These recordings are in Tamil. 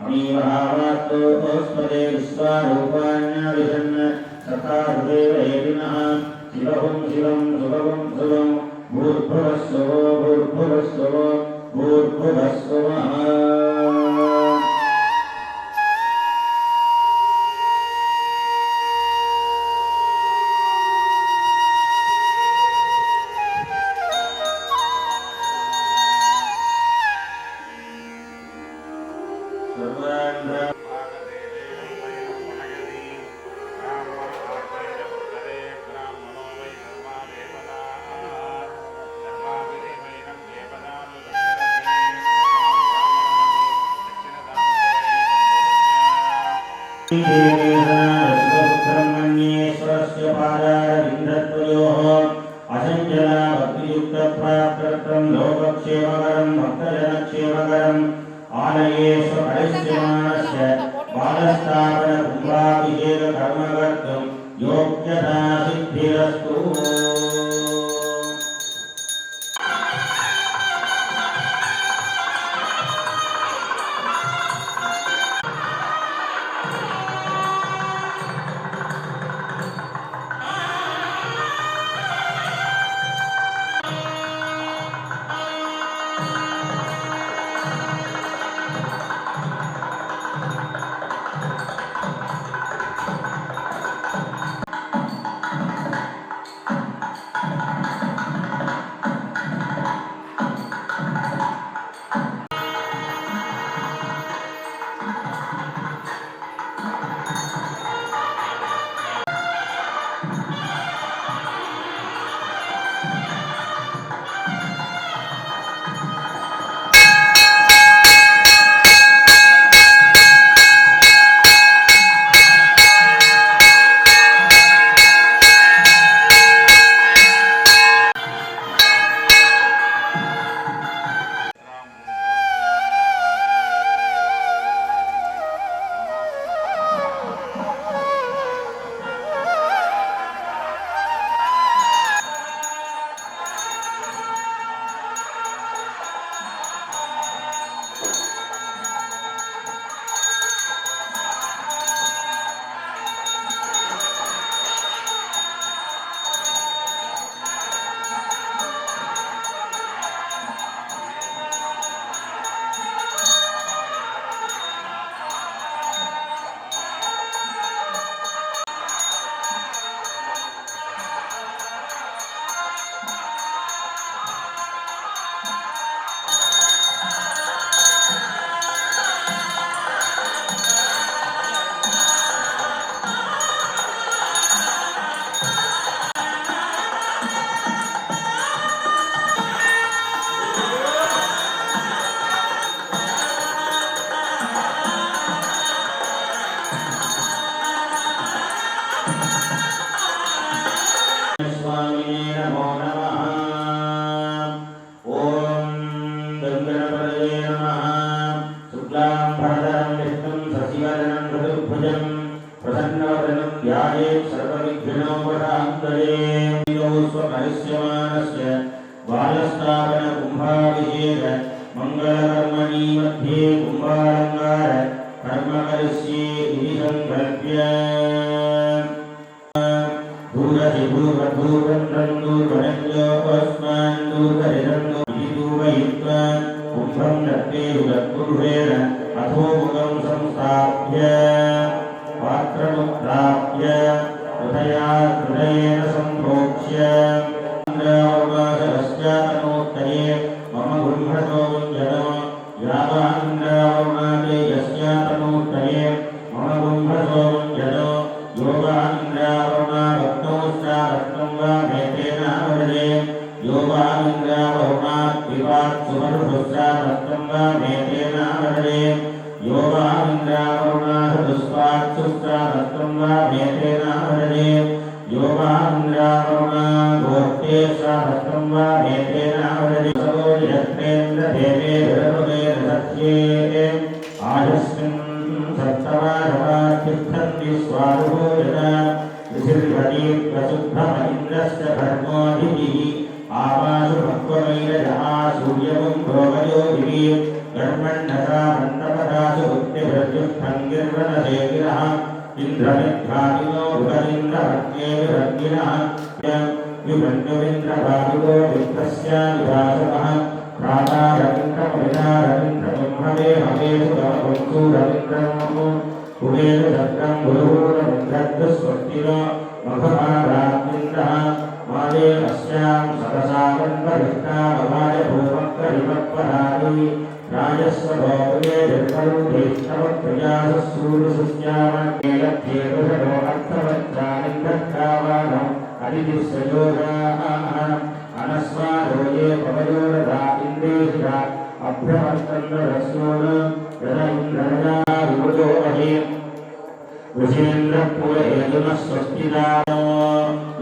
अमीवावात्तोस्पदे विश्वारूपाण्याविशन् सखादेवैरिणः शिवं शिवं सुभवं सुभं भूर्भुवस्सवो भूर्भुवस्सवो भूर्भुवस्सवः ब्रह्मण्येश्वरस्य पादारविन्दद्वयोः असञ्जला भक्तियुक्तप्राप्तम् लोकक्षेमकरं भक्तजनक्षेमकरम् आलयेषु करिष्यमाणस्य बालस्थापनकुम्भाभिषेककर्म कर्तुं योग्यता सिद्धिरस्तु। बालस्थापन कुंभाभिषेक मंगलकर्मणि मध्ये कुंभालंकार कर्म करिष्ये इति संकल्प्य दूरहि दूरदूरं दूरवनज्ञो अस्मान् दूरहरिरं दूरयुक्त्वा कुंभं दत्ते उदत्पुरुषेण अथो मुखं संस्थाप्य पात्रमुत्थाप्य हृदयेन सम्प्रोक्ष्य मम गुरुभ्रतो जनो यावान्द्रावमादे यस्यातनोत्तरे मम गुरुभ्रतो जनो योगान्द्रावमा भक्तो सारक्तं वा मेतेनावरदे योगान्द्रावमा विवात् सुमरुषुसारक्तं वा मेतेनावरदे योगान्द्रावमा दुस्वात् सुसारक्तं वा मेतेनावरदे योगान्द्रावमा गोप्ते सारक्तं वा मेतेनावरदे यत्रेन्द्र देवे धर्मवे रथ्ये आजस्मिन् सप्तवारवातिष्ठन् विश्वारुहो यदा ऋषिर्वती प्रसुद्धमनिन्द्रस्य धर्मोऽधिः आवासु भक्त्वमैरजः सूर्यवं भोगयोगिः कर्मण्यथा मन्दपदा इन्द्रनशेखिनः इन्द्रमित्रादिनो भुवनिन्द्रभग्नेभिरग्निनः विभन्युमिन्द्रभावितो विप्रस्य विभासकः प्रातारविन्द्रमविनारविन्द्रब्रह्मवे हवेशुरवंशूरविन्द्रमो कुबेरचक्रं गुरुरविन्द्रस्वस्तिनो मघमारात्मिन्द्रः मादे अस्यां सतसावन्वरिष्टामवाय भूमक्करिमत्पराणि राजस्वलोके निर्मरुदेष्टवत्प्रजाससूरुसस्यामन्येलभ्येरुषयो अर्थवच्चानिन्दत्कावानो अदितिस्वयोगाः अनस्वारोये पवयोरदा इन्द्रेशिरा अभ्यवर्तन्नरस्योन यदा इन्द्रजा विवृतो महे वृषेन्द्रपुरेजुनः स्वस्तिदानो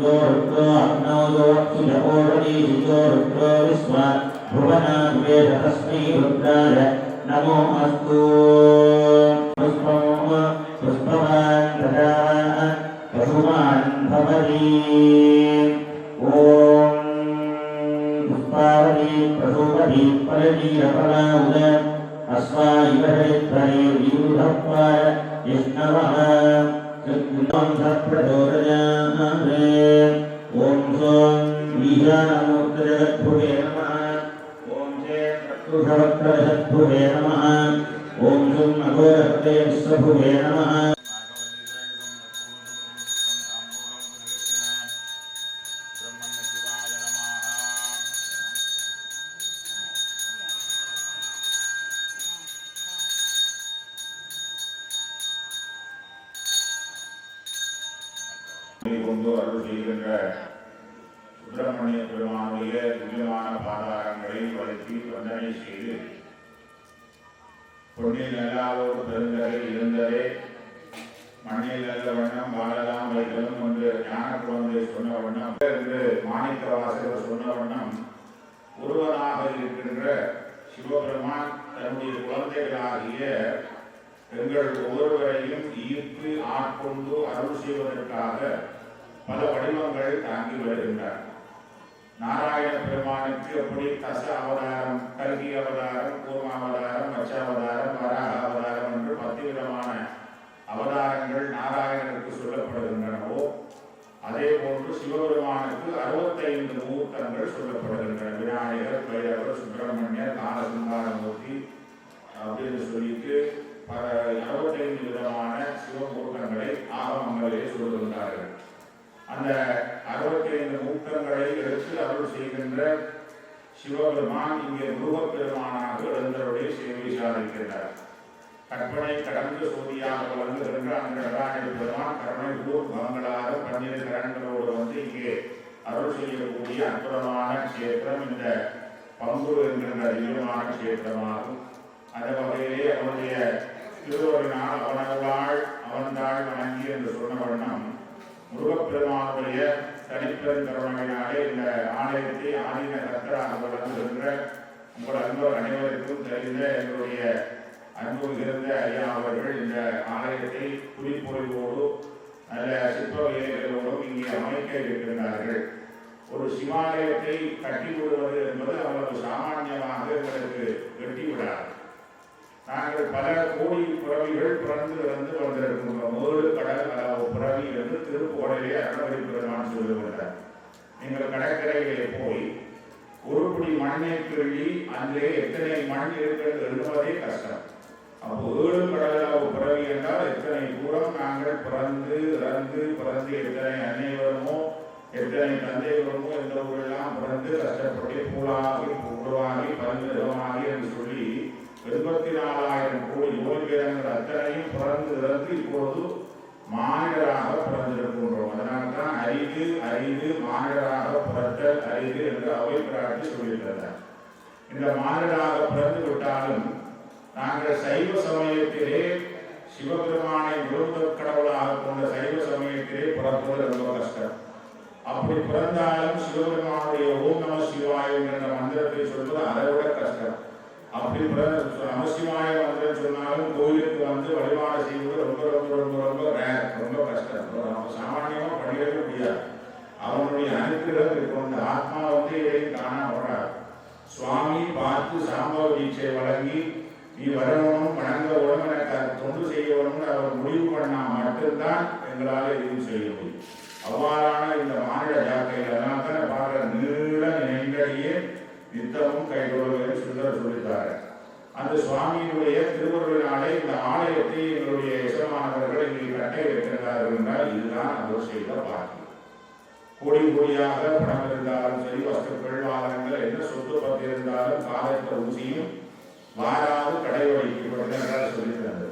यो रुद्रो अग्नौ यो अक्षुजपोरदीहि यो रुद्रो विश्वा भुवनाद्वेद तस्मै रुद्राय नमो अस्तु पुष्पवान् प्रजावान् पशुमान् भवति ॐ पुष्पावती प्रसूपति परजीरपलाउद अश्वायुधरिध्वरे विरुधत्वाय विष्णवः कृत्नं सत्प्रचोदयाते ॐ सों ईशानमूर्तजगद्भुवे नमः ॐ चेत्पुरुषवक्त्रजगद्भुवे नमः ॐ सुं अघोरहृदय विश्वभुवे नमः அருள் செய்கின்ற சுப்பிரமணிய பெருமானுடைய திவ்யமான பாதாரங்களை வளர்த்தி வந்தனை செய்து பொன்னில் நல்லாவோடு பெருந்தகை இருந்ததே மண்ணில் நல்ல வண்ணம் வாழலாம் வைகளும் என்று ஞான குழந்தை சொன்ன வண்ணம் என்று மாணிக்க வாசகர் சொன்ன வண்ணம் ஒருவனாக இருக்கின்ற சிவபெருமான் தன்னுடைய குழந்தைகளாகிய எங்கள் ஒவ்வொருவரையும் ஈர்த்து ஆட்கொண்டு அருள் செய்வதற்காக பல வடிவங்கள் தாங்கி வருகின்றார். நாராயண பெருமானுக்கு எப்படி தச அவதாரம், கல்கி அவதாரம், கூர்ம அவதாரம், மச்ச அவதாரம், வராக அவதாரம் என்று 10 விதமான அவதாரங்கள் நாராயணனுக்கு சொல்லப்படுகின்றனவோ அதே போன்று சிவபெருமானுக்கு 65 மூர்த்தங்கள் சொல்லப்படுகின்றன. விநாயகர், பைரவர், சுப்பிரமணியர், காலசுந்தாரமூர்த்தி அப்படின்னு சொல்லிட்டு 65 விதமான சிவமூர்த்தங்களை ஆகமங்களே சொல்லுகின்றார்கள். அந்த 65 மூர்த்தங்களை எடுத்து அருள் செய்கின்ற சிவபெருமான் இங்கே முருகப்பெருமானாக எழுந்தருடைய சேவை சாதிக்கின்றார். கற்பனை கடந்து சோதியாக வழங்குகின்ற அந்த நடராஜ பெருமான் கருணை ஊர் மங்களாக 12 கரங்களோடு வந்து இங்கே அருள் செய்யக்கூடிய அற்புதமான கஷேத்திரம் இந்த பங்குரு என்கின்ற திவ்யமான கஷேத்திரமாகும். அந்த வகையிலே அவனுடைய திருவருளினால் அவனருளாள் அவன்தாள் வணங்கி என்று சொன்ன வண்ணம் முருகப்பெருமானுடைய தனிப்பெரும் கருணையினாலே இந்த ஆலயத்தை ஆதீன கர்த்தராக வழங்குகின்ற உங்கள் அன்பர் அனைவருக்கும் தெரிந்த எங்களுடைய அன்பு இருந்த ஐயா அவர்கள் இந்த ஆலயத்தை புலிப்பொழிவோடு நல்ல சிற்ப வேலைகளோடும் இங்கே அமைக்க இருக்கின்றார்கள். ஒரு சிவாலயத்தை கட்டி விடுவது என்பது அவ்வளவு சாமானியமாக எங்களுக்கு வெட்டிவிடாது. நாங்கள் பல கோடி பிறவிகள் பிறந்து இறந்து வந்திருக்கின்றோம். 7 கடல் அளவு பிறவி என்று திருப்புகழிலே அருணகிரி பெருமான் சொல்லுகின்றார். நீங்கள் கடற்கரையிலே போய் ஒரு பிடி மண்ணை கிள்ளி அதிலே எத்தனை மண் இருக்கிறது எழுதுவதே கஷ்டம். அப்போ 7 கடல் அளவு பிறவி என்றால் எத்தனை தூரம் நாங்கள் பிறந்து இறந்து எத்தனை அன்னை வருமோ எத்தனை தந்தை வருமோ இந்த ஊரெல்லாம் பிறந்து கஷ்டப்பட்டு பூலாகி உருவாகி பரிமிதமாகி என்று சொல்லி 84,000 கோடி யோகிகள் அத்தனையும் பிறந்து இறந்து இப்பொழுது மானிடராக பிறந்திருக்கின்றோம். அதனால்தான் அரிது மானிடராக பிறத்தல் அரிது என்று அவை பிராட்டி சொல்லியிருக்கிறார். இந்த மானிடராக பிறந்து விட்டாலும் நாங்கள் சைவ சமயத்திலே சிவபெருமானை முழுக்க கடவுளாக கொண்ட சைவ சமயத்திலே பிறப்பது ரொம்ப கஷ்டம். அப்படி பிறந்தாலும் சிவபெருமானுடைய ஓம் நம சிவாய என்ற மந்திரத்தை சொல்வது அதை விட கஷ்டம். அப்படி நமசிவாய மந்திரம் சொன்னாலும் கோயிலுக்கு வந்து வழிபாடு செய்வது ரொம்ப கஷ்டம். நம்ம சாமானியமாக படிக்கவே முடியாது. அவனுடைய அனுக்கிரகம் இருக்கும். அந்த ஆத்மா வந்து எதையும் காண வராது. சுவாமி பார்த்து சாம்பவ தீட்சை வழங்கி நீ வரணும் வணங்க உடம்பு எனக்கு தொண்டு செய்ய வேணும்னு அவர் மட்டும்தான் எங்களால் எதுவும் செய்ய முடியும். அவ்வாறான இந்த மாநில யாத்திரைகள் அதனால தான் பார்க்குற நீள நெஞ்சடியே நித்தமும் கைகொள்வதை சுந்தர சொல்லித்தாரு. அந்த சுவாமியினுடைய திருவருளினாலே இந்த ஆலயத்தை எங்களுடைய எசமானவர்கள் இங்கே கட்ட இருக்கிறார்கள் என்றால் இதுதான் அவர் செய்த பாக்கியம். கோடி கோடியாக பணம் இருந்தாலும் சரி, வஸ்துக்கள் வாகனங்கள் என்ன சொத்து பற்றி இருந்தாலும் காலத்த ஊசியும் வாராது கடை வைக்கப்பட்டது என்றால் சொல்லியிருந்தது.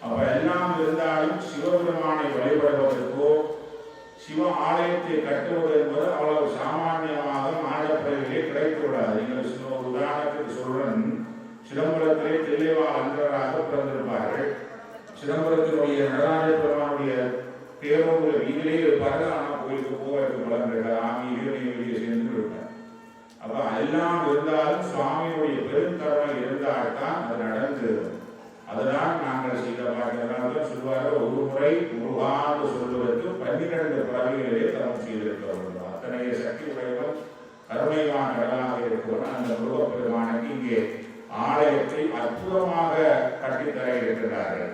அப்ப எல்லாம் இருந்தாலும் சிவபெருமானை வழிபடுவதற்கோ சிவ ஆலயத்தை கட்டுவது என்பது அவ்வளவு சாமானியமாக மாநிலப்பகுதியிலே கிடைத்து விடாது. நீங்கள் ஒரு உதாரணத்துக்கு சொல்றேன், சிதம்பரத்திலே தெளிவா அன்றராக பிறந்திருப்பார்கள். சிதம்பரத்தினுடைய நடராஜ பெருமானுடைய பேரோடு வீட்டிலே இருப்பார்கள். ஆனால் கோயிலுக்கு போவதற்கு பலன் ஆமியிலே வெளியே சேர்ந்து இருப்பார். அப்ப எல்லாம் இருந்தாலும் சுவாமியுடைய பெருந்தன்மை இருந்தால்தான் அது நடந்து. அதுதான் நாங்கள் செய்த பார்க்கிறதுனால சொல்வார்கள், ஒரு முறை முருகான்னு சொல்வதற்கு 12 பிறவிகளிலே தரம் செய்திருக்கிறோம். அத்தனைய சக்தி உடையவர் கருணைவான கடலாக இருக்கிறோம். அந்த முருகப்பெருமானுக்கு இங்கே ஆலயத்தை அற்புதமாக கட்டித்தர இருக்கிறார்கள்.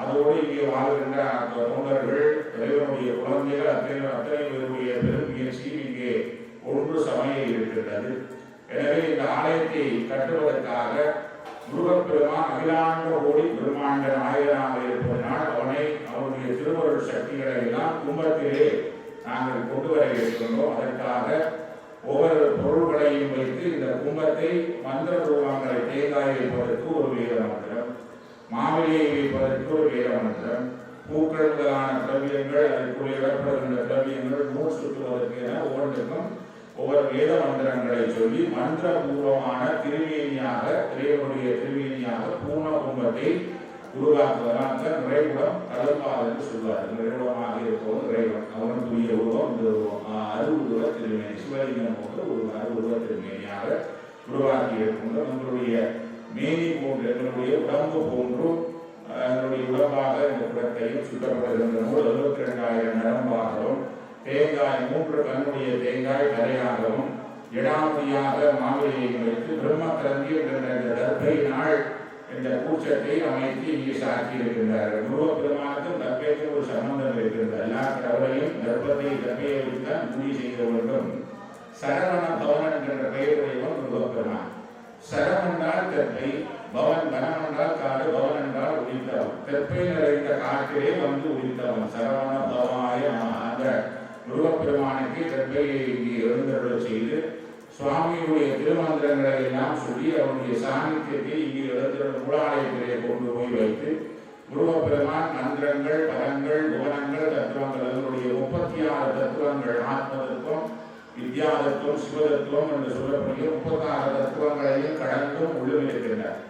அதோடு இங்கே வாழ்கின்ற தொண்டர்கள், இறைவனுடைய குழந்தைகள் அத்தனை பேருடைய பெரும் முயற்சி இங்கே ஒன்று சமய இருக்கின்றது. எனவே இந்த ஆலயத்தை கட்டுவதற்காக முருகப்பெருமான் அகிலாண்ட கோடி பெருமாண்ட நாயகனாக இருப்பதனால் அவனுடைய திருவருள் சக்திகளை எல்லாம் கும்பத்திலே நாங்கள் கொண்டு வர இருக்கின்றோம். அதற்காக ஒவ்வொரு பொருள்களையும் வைத்து இந்த கும்பத்தை மந்திர ரூபங்களை தேங்காய் வைப்பதற்கு ஒரு வேத மந்திரம், மாவிலையை வைப்பதற்கு ஒரு வேத மந்திரம், பூக்களுக்கான திரவியங்கள், அதற்குரிய இடப்படுகின்ற திரவியங்கள், நூல் சுற்றுவதற்கு என ஒவ்வொன்றுக்கும் ஒவ்வொரு வேத மந்திரங்களை சொல்லி மந்திரபூர்வமான திருவேணியாக இறைவனுடைய திருவேணியாக பூர்ண கும்பத்தை உருவாக்குவதால் நிறைவுடம் கடல்பால் என்று சொல்வார்கள். நிறைவுடமாக இருப்பவன் இறைவன், அவனுக்குரிய உருவம் இந்த உருவம் அருவுருவ திருமேனி சிவலிங்கம் போன்ற ஒரு அருவுருவ திருமேனியாக உருவாக்கி இருக்கின்ற நம்மளுடைய மேனி போன்று எங்களுடைய உடம்பு போன்றும் எங்களுடைய உடம்பாக இந்த குடத்தையும் சுத்தப்படுகின்ற 72,000 நரம்பாகவும் தேங்காய் 3 கண்ணுடைய தேங்காய் கரையாகவும் இடாமொழியாக மாவிலையை வைத்து பிரம்ம கரந்தி என்ற தர்பை நாள் என்ற கூச்சத்தை அமைத்து இங்கே சாட்சி இருக்கின்றார்கள். முருகப்பெருமானுக்கும் தர்பைக்கும் ஒரு சம்பந்தம் இருக்கின்றது. எல்லா கடவுளையும் தர்பத்தை தர்பையை வைத்துதான் பூஜை செய்த வேண்டும். சரவண பவன் என்ற பெயருடையவன் முருகப்பெருமான். சரம் என்றால் தெற்பை, பவன் வனம் என்றால் காடு, பவன் என்றால் உதித்தவன். தெற்பை நிறைந்த காற்றிலே வந்து உதித்தவன் சரவண பவாய. அந்த முருகப்பெருமானுக்கு தெற்பையை இங்கே எழுந்தருள செய்து சுவாமியுடைய திருமந்திரங்களை எல்லாம் சொல்லி அவருடைய சாநித்தியத்தை இங்கே எழுந்துள்ள மூலாலயத்திலே கொண்டு போய் வைத்து முருகப்பெருமான் மந்திரங்கள், பதங்கள், புவனங்கள், தத்துவங்கள் அதனுடைய 36 தத்துவங்கள் ஆத்ம தத்துவம், வித்யா தத்துவம், சிவதத்துவம் என்று சொல்லக்கூடிய 36 தத்துவங்களையும் கடந்தும் உள்ளிருக்கின்றார்.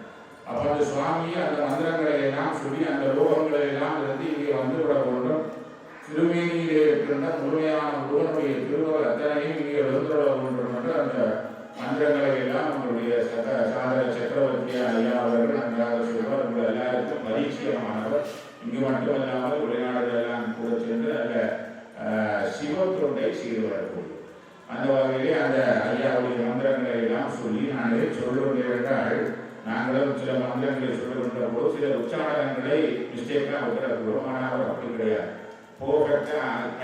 அப்ப அந்த சுவாமி அந்த மந்திரங்களை எல்லாம் சொல்லி அந்த லோகங்களை எல்லாம் இருந்து இங்கே வந்துவிட வேண்டும். திருமேனியிலே இருக்கின்ற முழுமையான முருகனுடைய திருவருள் அத்தனையும் இங்கே எழுந்துவிட வேண்டும் என்று அந்த மந்திரங்களை எல்லாம் நம்முடைய சாதக சக்கரவர்த்தி ஐயா அவர்கள் நன்றாக சொல்வார். உங்கள் எல்லாருக்கும் பரிச்சயமானவர். இங்கு மட்டுமல்லாமல் வெளிநாடுகள் எல்லாம் கூட சென்று அதில் சிவத்தொண்டை செய்து வரக்கூடிய அந்த வகையிலே அந்த ஐயாவுடைய மந்திரங்களை எல்லாம் சொல்லி நான் சொல்லுவது என்றால் நாங்களும் சில மந்திரங்களை சொல்லுகின்ற போது சில உச்சாரணங்களை மிஸ்டேக்காக விட்டுறக்கூடும். ஆனால் அவர் அப்படி கிடையாது,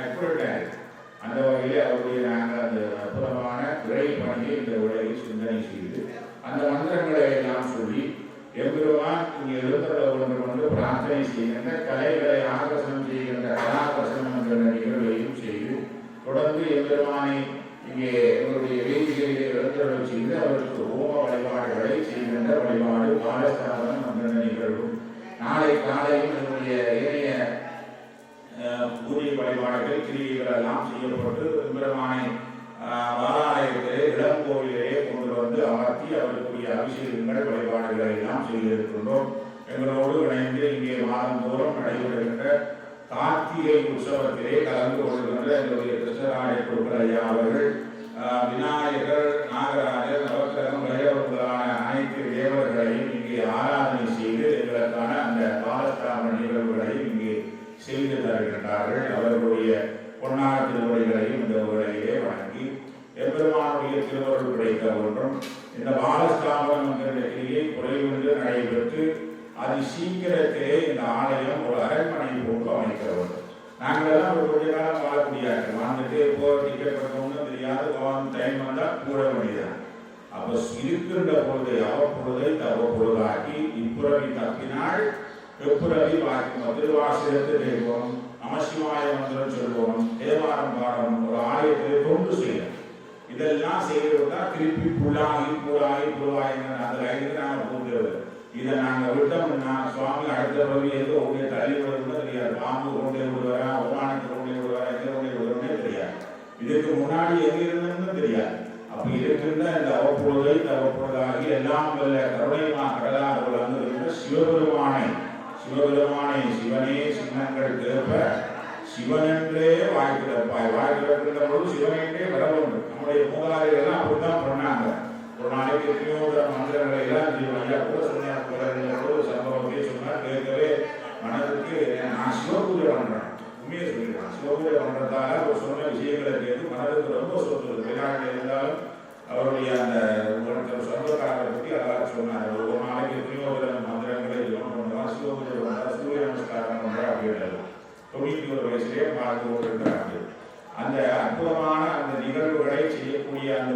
அக்யூரேட்டாக அந்த வகையிலே அவருடைய நாங்கள் அந்த அற்புதமான விரை பணியை இந்த உலகில் சிந்தனை செய்து அந்த மந்திரங்களை எல்லாம் சொல்லி எம்பெருமான் இங்கே எழுந்துள்ள ஒன்று கொண்டு பிரார்த்தனை செய்கின்ற கலைகளை ஆகர்ஷணம் செய்கின்ற கலாகர்ஷணம் என்ற நிகழ்வையும் செய்து தொடர்ந்து எம்பெருமானை இங்கே எங்களுடைய வேதிகளிலே எழுந்துள்ள செய்து அவருக்கு ஹோம வழிபாடுகளை செய்கின்ற வழிபாடு பாலஸ்தாபனம் என்ற நிகழ்வும் நாளை காலையும் என்னுடைய ஏனைய பூஜை வழிபாடுகள் கிரிகைகள் எல்லாம் செய்யப்பட்டு எம்பெருமானை வாராலயத்திலே இளங்கோவிலே கொண்டு வந்து அமர்த்தி அவருக்குரிய அபிஷேகங்கள் வழிபாடுகளை எல்லாம் செய்திருக்கின்றோம். எங்களோடு இணைந்து இங்கே மாதந்தோறும் நடைபெறுகின்ற கார்த்திகை உற்சவத்திலே கலந்து கொள்கின்ற எங்களுடைய கிருஷ்ணராய குருக்கரையா அவர்கள் விநாயகர், நாகராஜர், நவக்கிரகம், பைரவர்களான அனைத்து தேவர்களையும் இங்கே ஆராதனை செய்து எங்களுக்கான அந்த பாலஸ்தாபன நிகழ்வுகளையும் இங்கே செய்து தருகின்றார்கள். அவர்களுடைய பொன்னான திருவடிகளையும் இந்த உரையிலே வணங்கி எம்பெருமானுடைய திருவருள் கிடைக்க ஒன்றும் இந்த பாலஸ்தாபனம் என்கிற கிரியை குறைவின்றி நடைபெற்று அது சீக்கிரத்திலே இந்த ஆலயம் ஒரு அரண்மனை போட்டு அமைக்க வேண்டும். நாங்களெல்லாம் ஒரு கொஞ்ச காலம் வாழக்கூடியாரு வந்துட்டு இப்போ டிக்கெட் பண்ணணும்னு தெரியாது, டைம் வந்தால் கூட வேண்டியதான். அப்போ இருக்கின்ற பொழுதை அவ்வப்பொழுதை தவப்பொழுதாக்கி இப்புறவி தப்பினால் எப்புறவி வாய்க்கும். திருவாசகத்தை தேடுவோம், நமசிவாய மந்திரம் சொல்லுவோம், தேவாரம் பாடணும், ஒரு ஆலயத்திலே தொண்டு செய்யணும். இதெல்லாம் செய்யறதுதான் திருப்பி புலாகி அந்த லைனுக்கு நாங்கள் போகிறது. இதை நாங்கள் விட்டோம்னா சுவாமி அடுத்த பகுதி எது உடைய தள்ளி விடுறதுன்னு தெரியாது. பாம்பு கொண்டே விடுவாரா, அவமானத்தை கொண்டே விடுவாரா, எங்கே கொண்டே விடுறோம்னே தெரியாது. இதுக்கு முன்னாடி எங்கே இருந்ததுன்னு தெரியாது. அப்ப இருக்கின்ற இந்த அவ்வப்பொழுதை தவப்பொழுதாகி எல்லாம் வல்ல கருணைமா கடலாக வந்து சிவபெருமானை சிவனே சின்னங்கள் கேட்ப சிவனென்றே வாய்க்கிறப்பாய். வாய்க்கிறன்ற பொழுது சிவனென்றே வர வேண்டும். நம்முடைய மூதாதைகள் எல்லாம் அப்படித்தான் பண்ணாங்க. ஒரு நாளைக்கு எத்தனையோ மந்திரங்களை எல்லாம் ஐயா கூட சொன்னார். சம்பவத்தையே சொன்னார். கேட்கவே மனதுக்கு நான் சிவபூஜை பண்றேன், உண்மையை சொல்லிடுறேன். சிவபூஜை பண்றதால ஒரு சொன்ன விஷயங்களை கேட்டு மனதுக்கு ரொம்ப சொல்றது. வெளிநாட்டில் இருந்தாலும் அவருடைய அந்த சொந்தக்காரரை பற்றி அழகாக சொன்னார். ஒரு நாளைக்கு எத்தனையோ மந்திரங்களை பண்ணுறான், சிவபூஜை பண்றா, சூரிய நமஸ்காரம் பண்றா அப்படின்றது 91 வயசுலேயே பார்த்து கொண்டிருக்கிறாங்க. அந்த அற்புதமான அந்த நிகழ்வுகளை செய்யக்கூடிய அந்த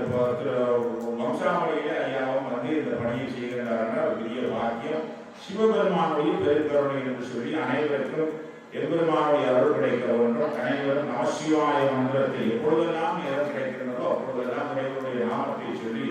வம்சாவளியிலே ஐயாவும் வந்து இந்த பணியை செய்கிறார்கள். ஒரு பெரிய பாக்கியம். சிவபெருமானுடைய பெருங்கருணை என்று சொல்லி அனைவருக்கும் எம்பெருமானுடைய அருள் கிடைக்க வேண்டும். அனைவரும் நமசிவாய மந்திரத்தை எப்பொழுதெல்லாம் நேரம் கிடைக்கிறதோ அப்பொழுதெல்லாம் இறைவனுடைய நாமத்தை சொல்லி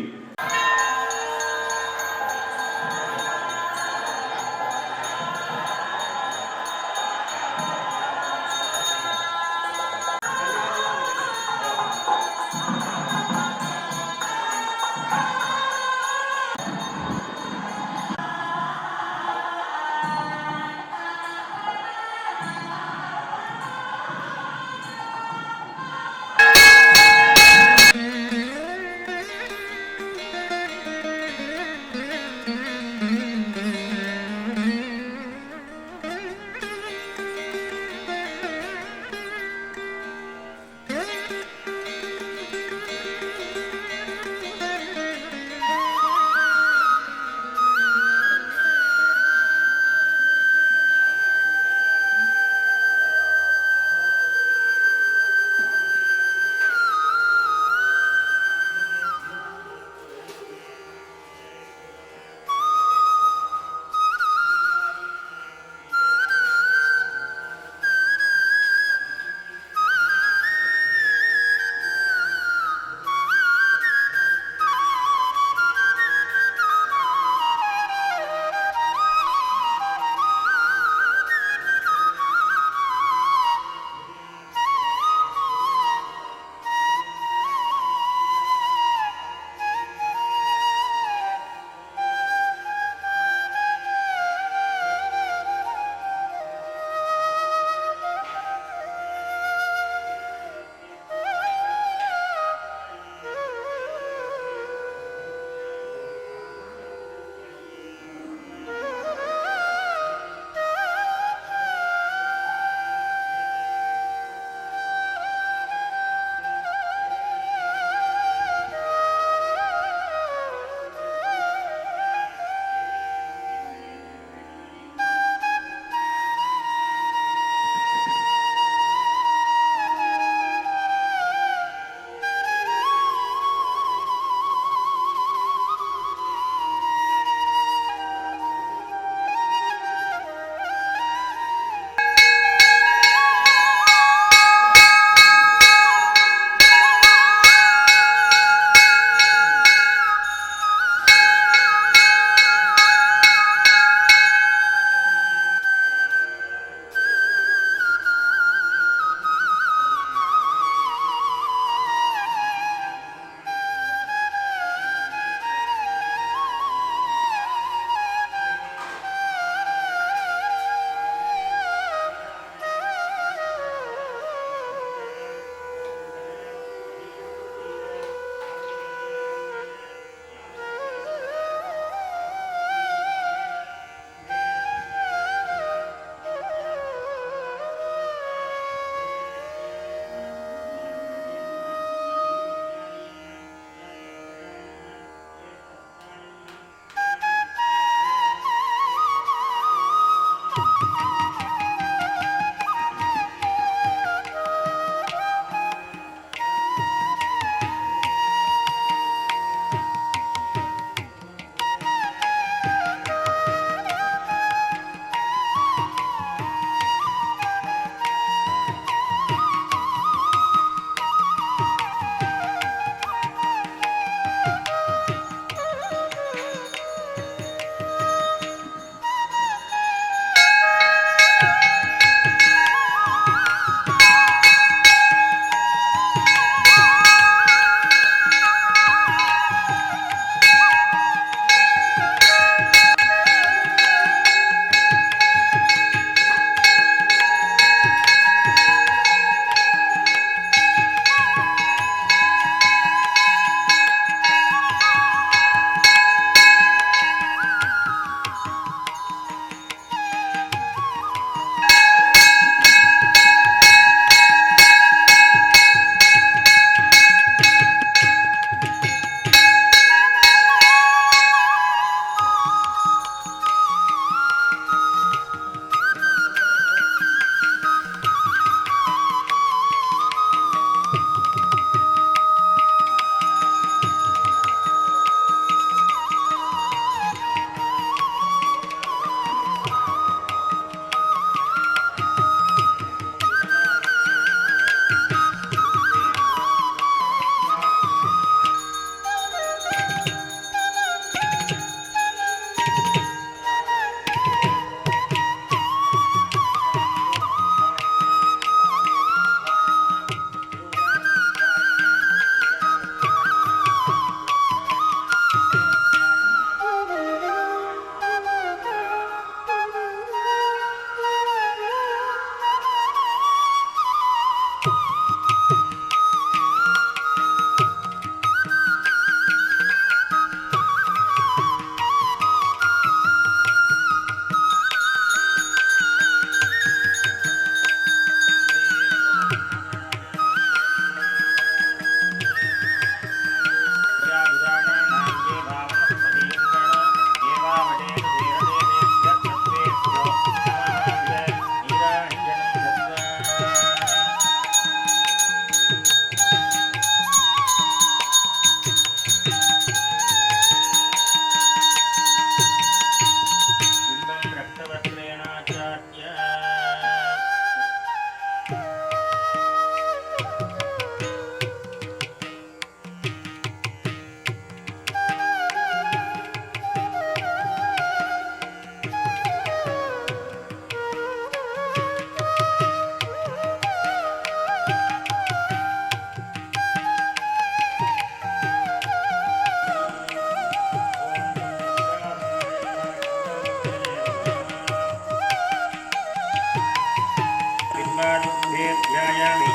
ध्यायामि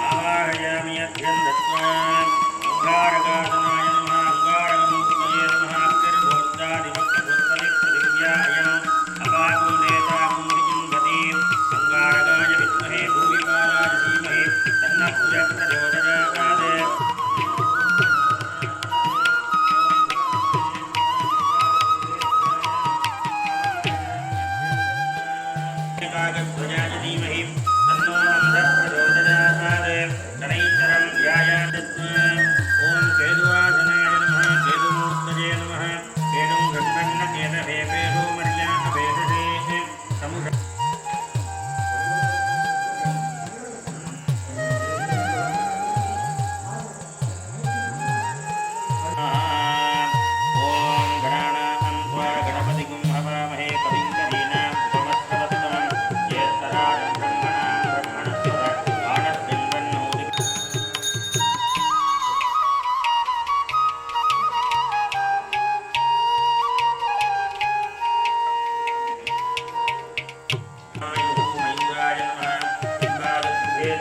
आवाहयामि अध्यं दत्त्वा अंगारकासनाय नमः अंगारकमूर्तये नमः अक्षरभूतादिवक्त्रपुष्पलिप्तदिव्यायाम् अपाकुण्डेताकुण्डिजिन्वती अंगारकाय विद्महे भूमिपालाय धीमहि तन्नः प्रचोदयात् काकध्वजाय धीमहि तन्नो नन्दः प्रचोदयात् शनैश्चरं ध्यायात् ॐ केतुवासनाय नमः केतुमूर्तये नमः केतुं गन्धन्नकेतवे पेदोमर्याभेदसे समुष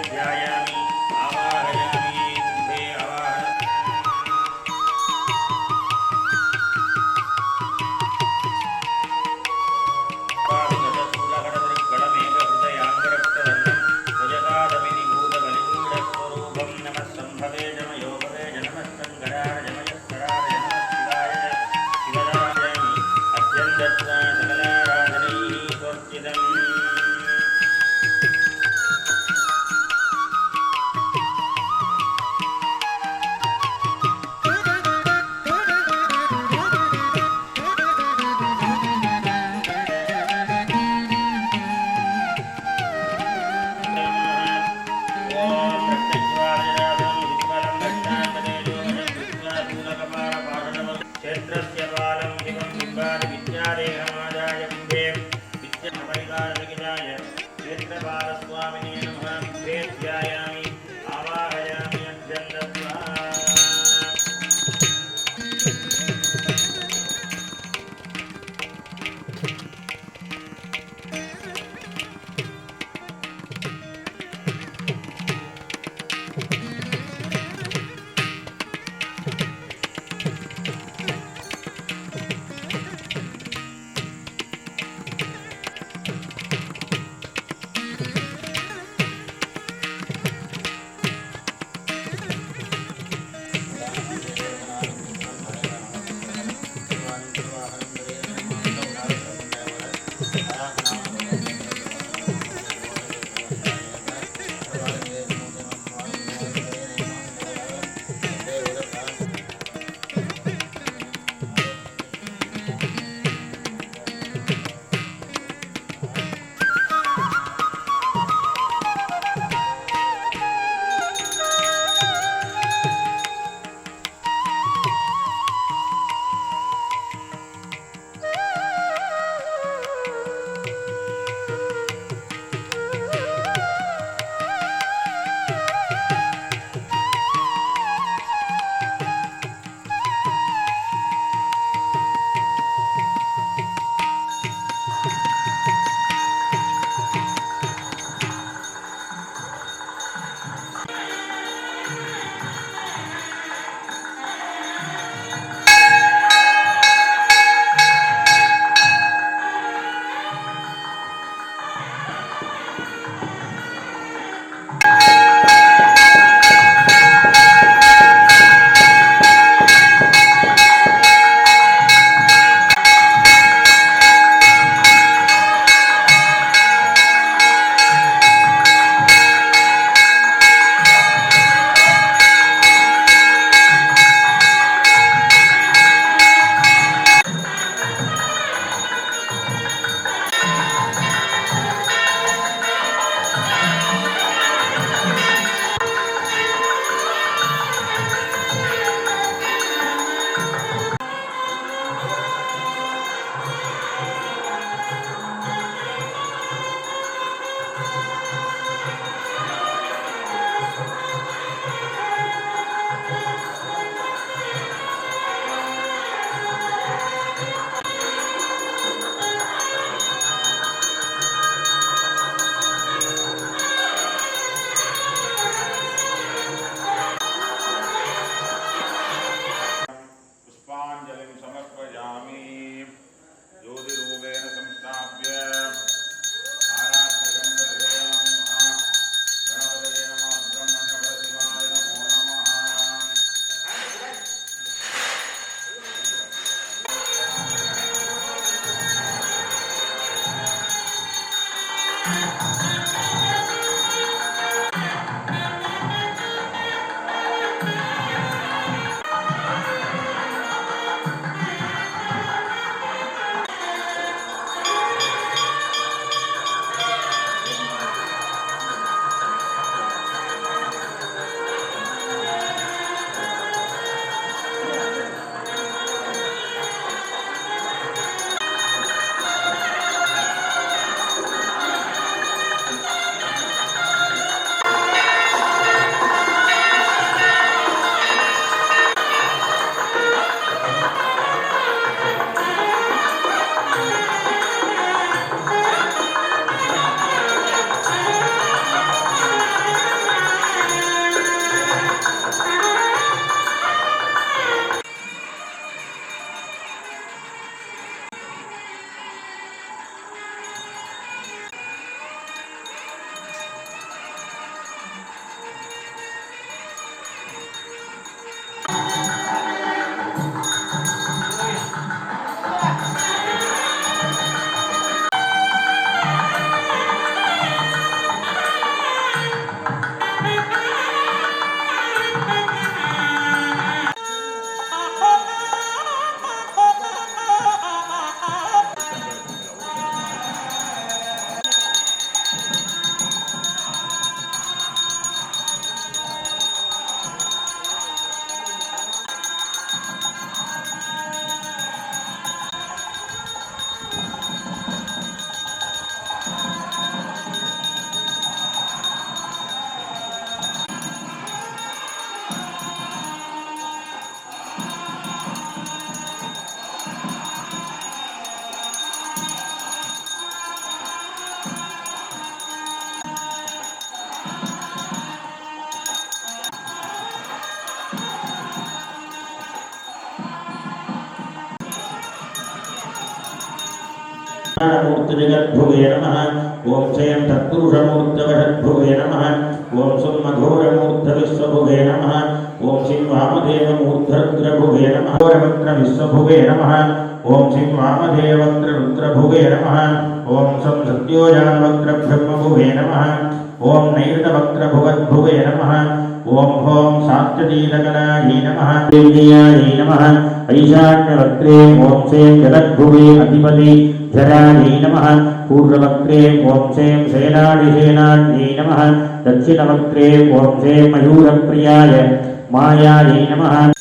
ध्यायामि आवाहयामि कुम्भे आवाहन पाविगतशूलकरदृग्गणमेघहृदयाङ्गरक्तवर्णं ध्वजपादविनिभूतबलिगूढस्वरूपं नमः सम्भवे जमयोगवे जनमस्तङ्गराय जमयस्कराय नमः शिवाय शिवदायामि अद्यं दत्त्वा सकलाराधनैः स्वर्जितम् क्षेत्रस्य बालं हिमं बिम्बादि विद्यादेहमादाय बिम्बे विद्यापरिकारलगिताय क्षेत्रपालस्वामिने नमः बिम्बे ध्यायामि आवाहयामि अद्यं दत्त्वा जगद्भुवे नमः ओम क्षयं तत्पुरुषमूर्तवषद्भुवे नमः ओम सुमघोरमूर्धविश्वभुवे नमः ओम शिं वामदेवमूर्धरुद्रभुवे नमः घोरवक्त्रविश्वभुवे नमः ओम शिं वामदेववक्त्ररुद्रभुवे नमः ओम सं सत्योजानवक्त्रब्रह्मभुवे नमः ओम नैऋतवक्त्रभुवद्भुवे नमः ओम होम सात्यतीलकलायै नमः देव्यायै नमः ऐशान्यवक्त्रे ओम सें जगद्भुवे अधिपति जरायै नमः पूर्ववक्त्रे ओम सें सेनाधिसेनान्यै नमः दक्षिणवक्त्रे ओम सें मयूरप्रियाय मायायै नमः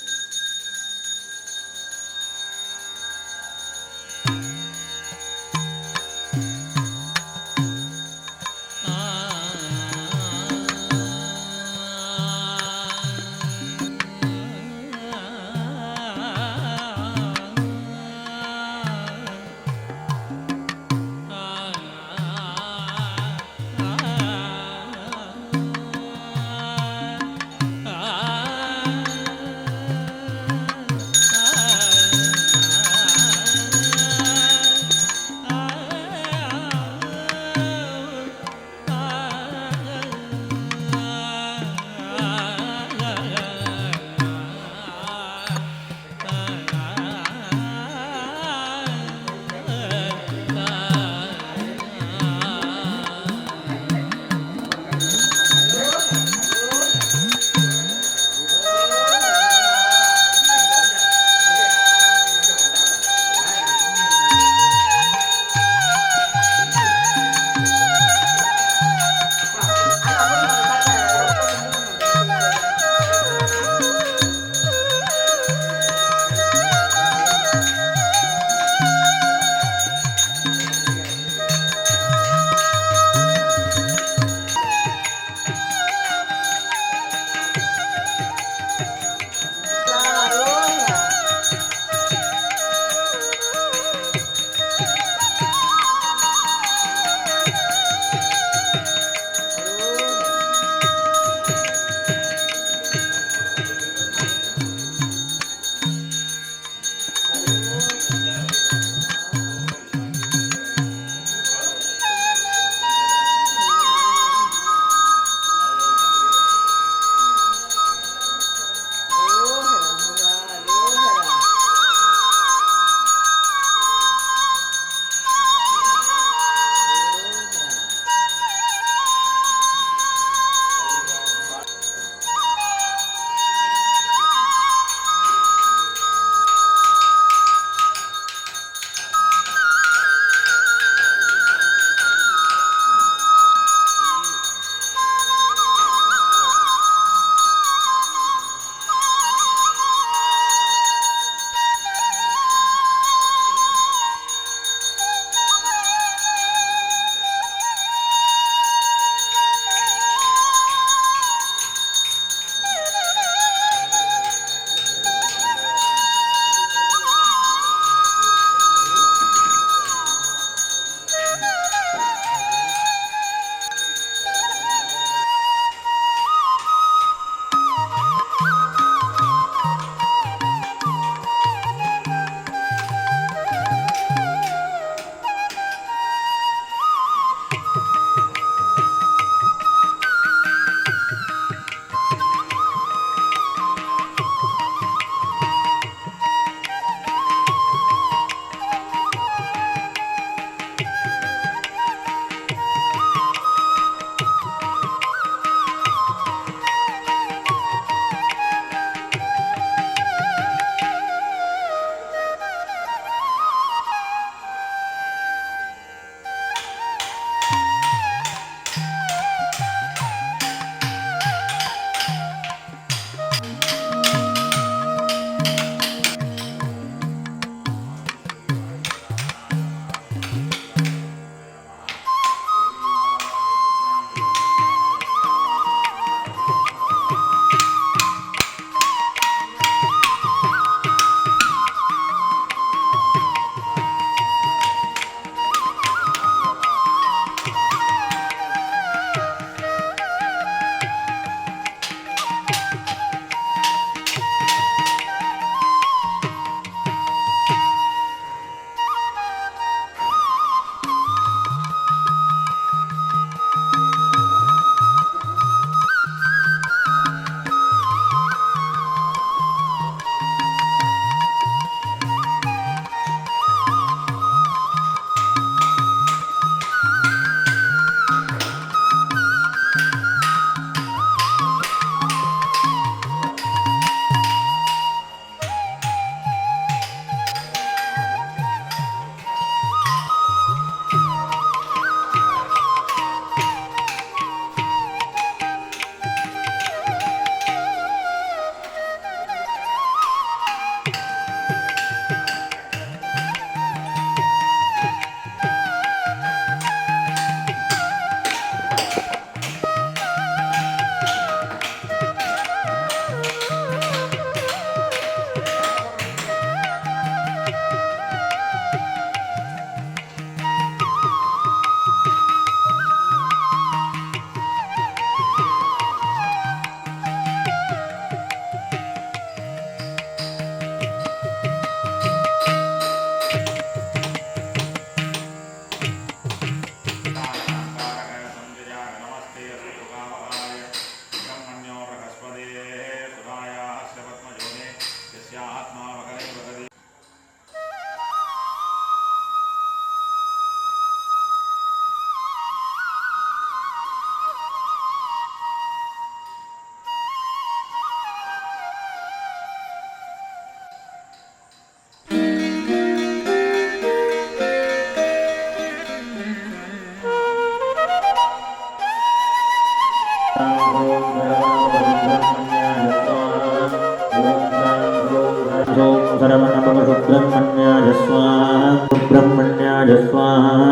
सुब्रह्मण्याय स्वाहा सुब्रह्मण्याय स्वाहा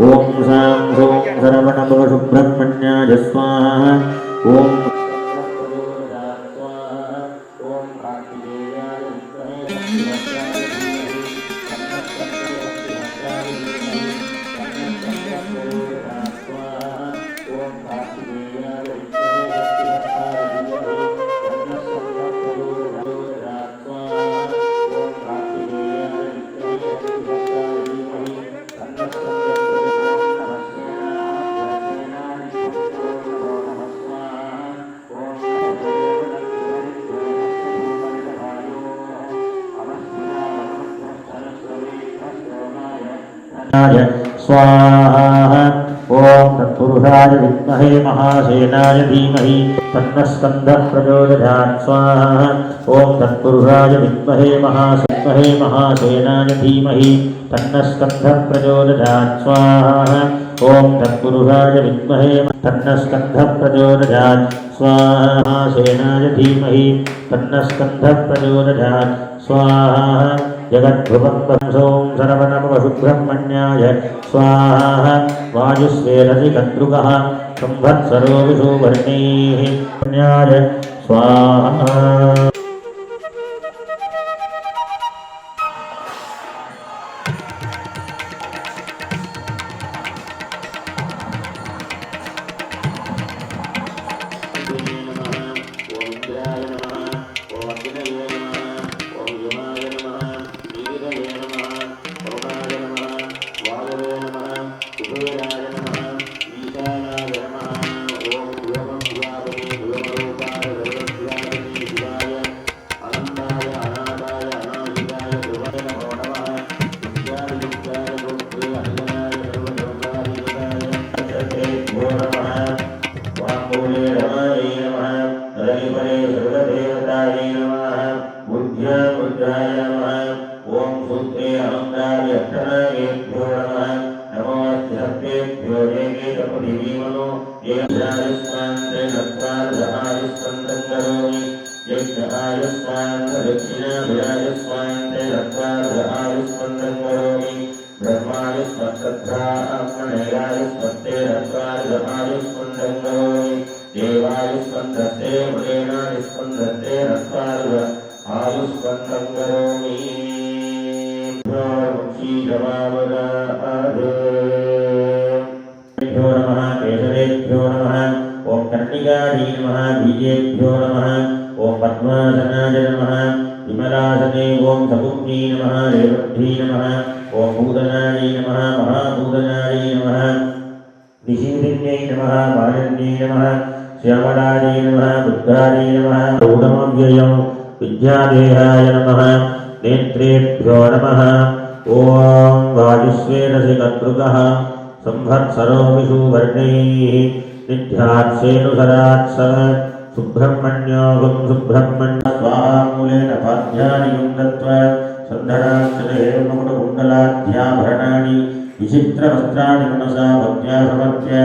ओम सां ह्रूं सरवणभव सुब्रह्मण्याय स्वाहा ओम स्वाहा ओम तत्पुरुषाय विद्महे महासेनाय धीमहि तन्नः स्कन्दः प्रचोदयात् स्वाहा ओम तत्पुरुषाय विद्महे महासेनाय धीमहि तन्नः स्कन्दः प्रचोदयात् स्वाहा ओम तत्पुरुषाय विद्महे तन्नः स्कन्दः प्रचोदयात् स्वाहा सेनाय धीमहि तन्नः स्कन्दः प्रचोदयात् स्वाहा जगद्भुवं वंसों सरवणभव सुब्रह्मण्याय स्वाहा वायुस्वेरसि कद्रुकः संवत्सरो विषुवर्णेः न्याय स्वाहा विद्यादेहाय नमः नेत्रेभ्यो नमः ओम वायुस्वेरसि कद्रुकः संवत्सरो विषुवर्णैः निध्यात्सेनुसरात् सः सुब्रह्मण्योऽहं सुब्रह्मण्य स्वामूलेन पाद्यानि दत्त्वा सन्धराक्षरेणुकुटकुण्डलाध्याभरणानि विचित्रवस्त्राणि मनसा भक्त्या समर्प्य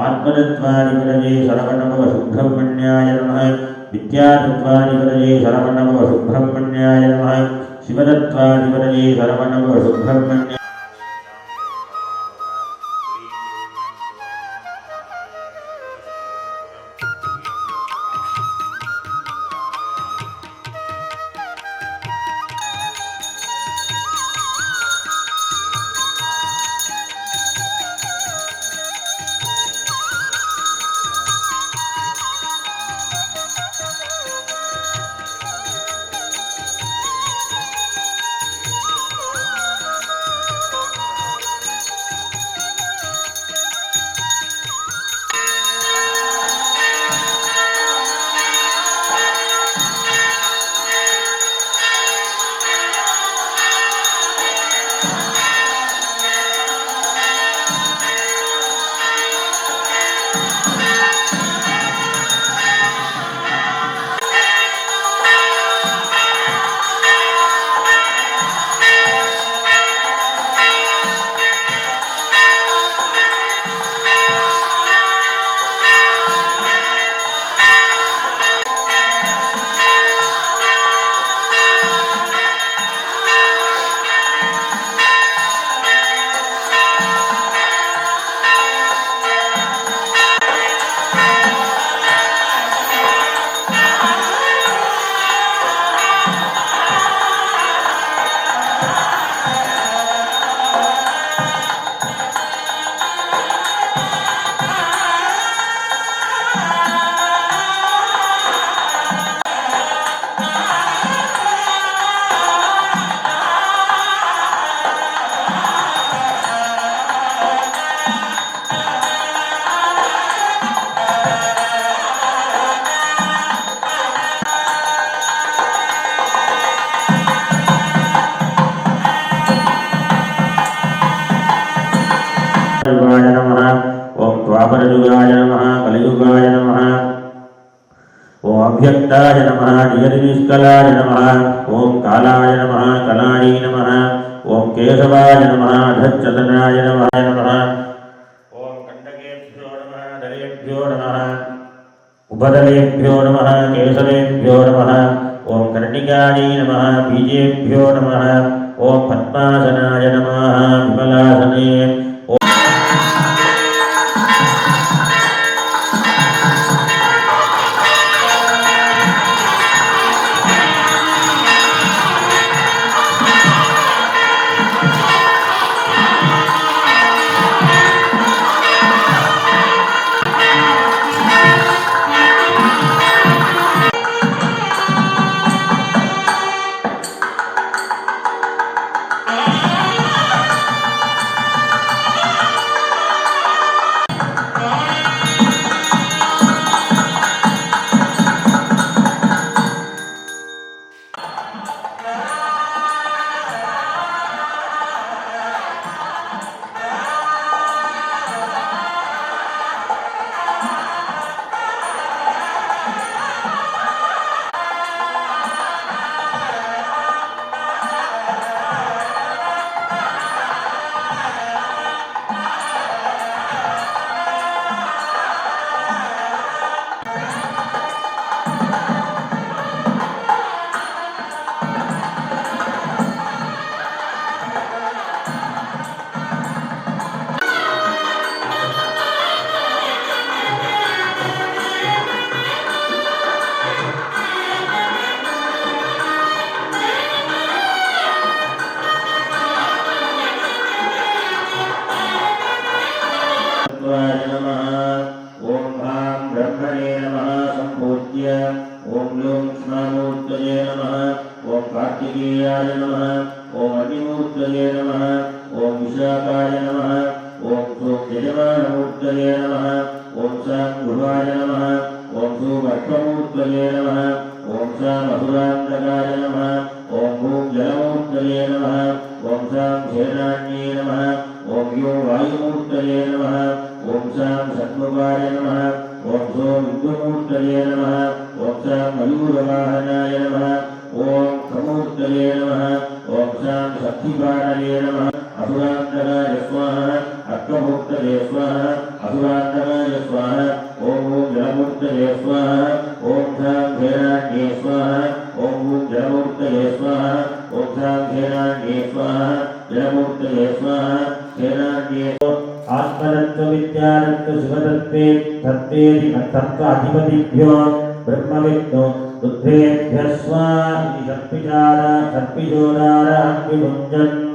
आत्मदत्वादिपदये शरवणभव सुब्रह्मण्याय नमः विद्यादत्वादिपदये शरवणभव सुब्रह्मण्याय नमः शिवदत्वादिपदये शरवणभव सुब्रह्मण्याय द्वापरयुगाय नमः कलियुगाय नमः ओम अभ्यक्ताय नमः नियतिनिष्कलाय नमः ओम कालाय नमः कलायै नमः ओम केशवाय नमः अधच्चतनाय नमः ओम कंडकेभ्यो नमः दलेभ्यो नमः उपदलेभ्यो नमः केशवेभ्यो नमः ओम कर्णिकायै नमः बीजेभ्यो नमः ओम पद्मासनाय नमः विमलासने तत्त्वाधिपतिभ्यो ब्रह्मविद्नो रुद्रेभ्यः स्वाहा इति सर्पिचोदारः विभुञ्जन्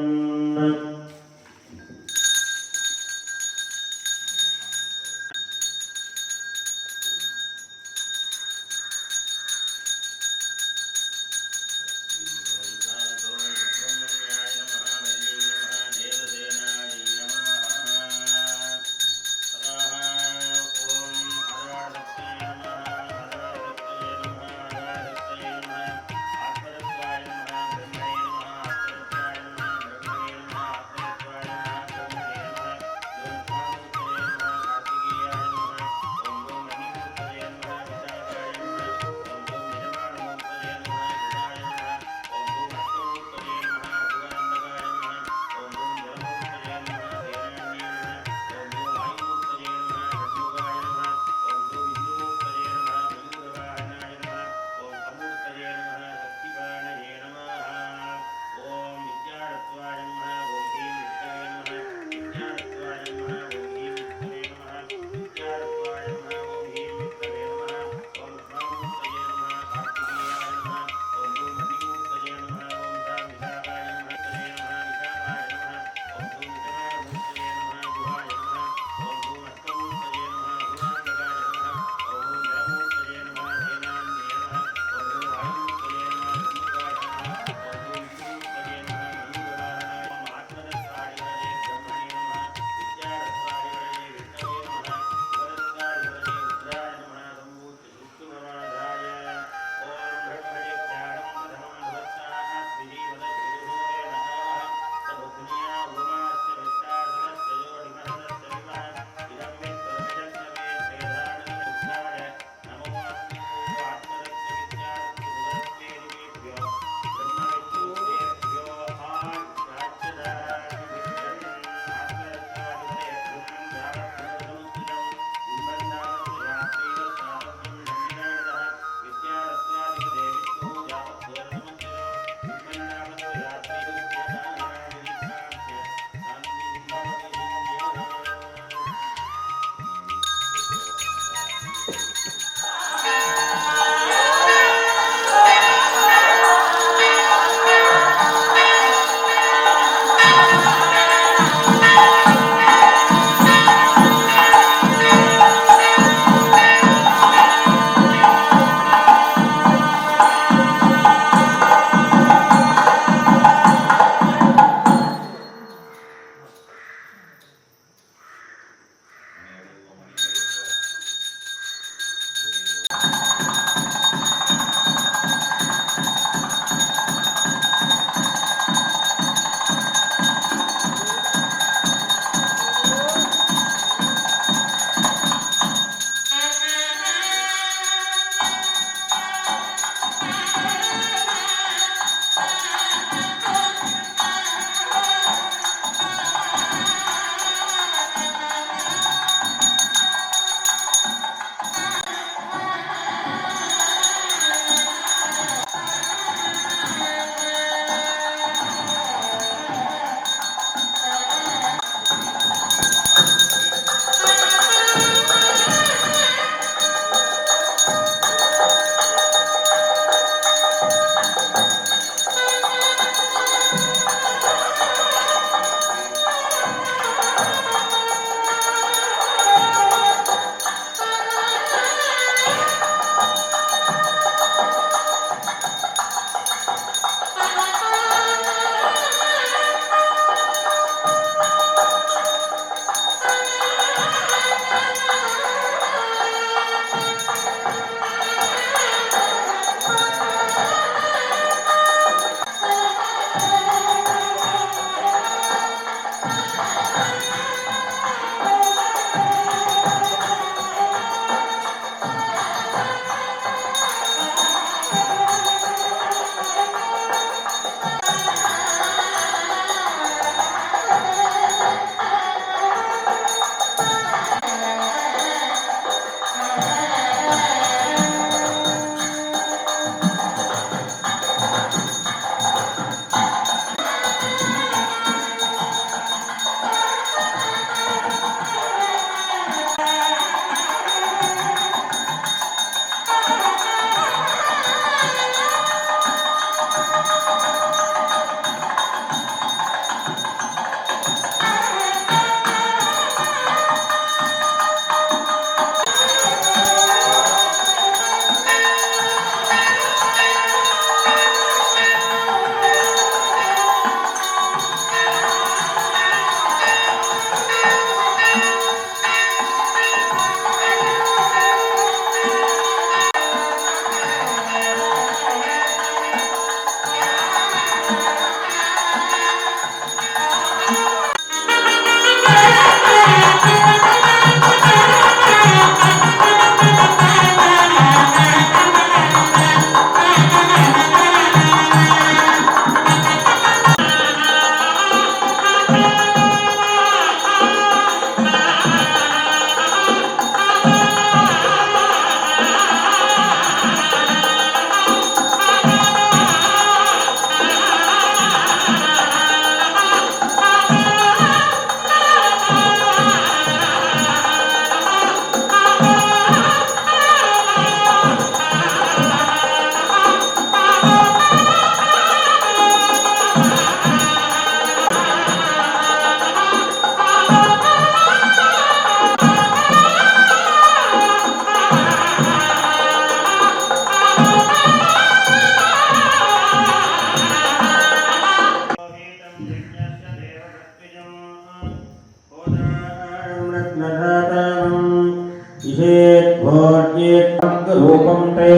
शिषेद्भोज्येत्तं रूपं ते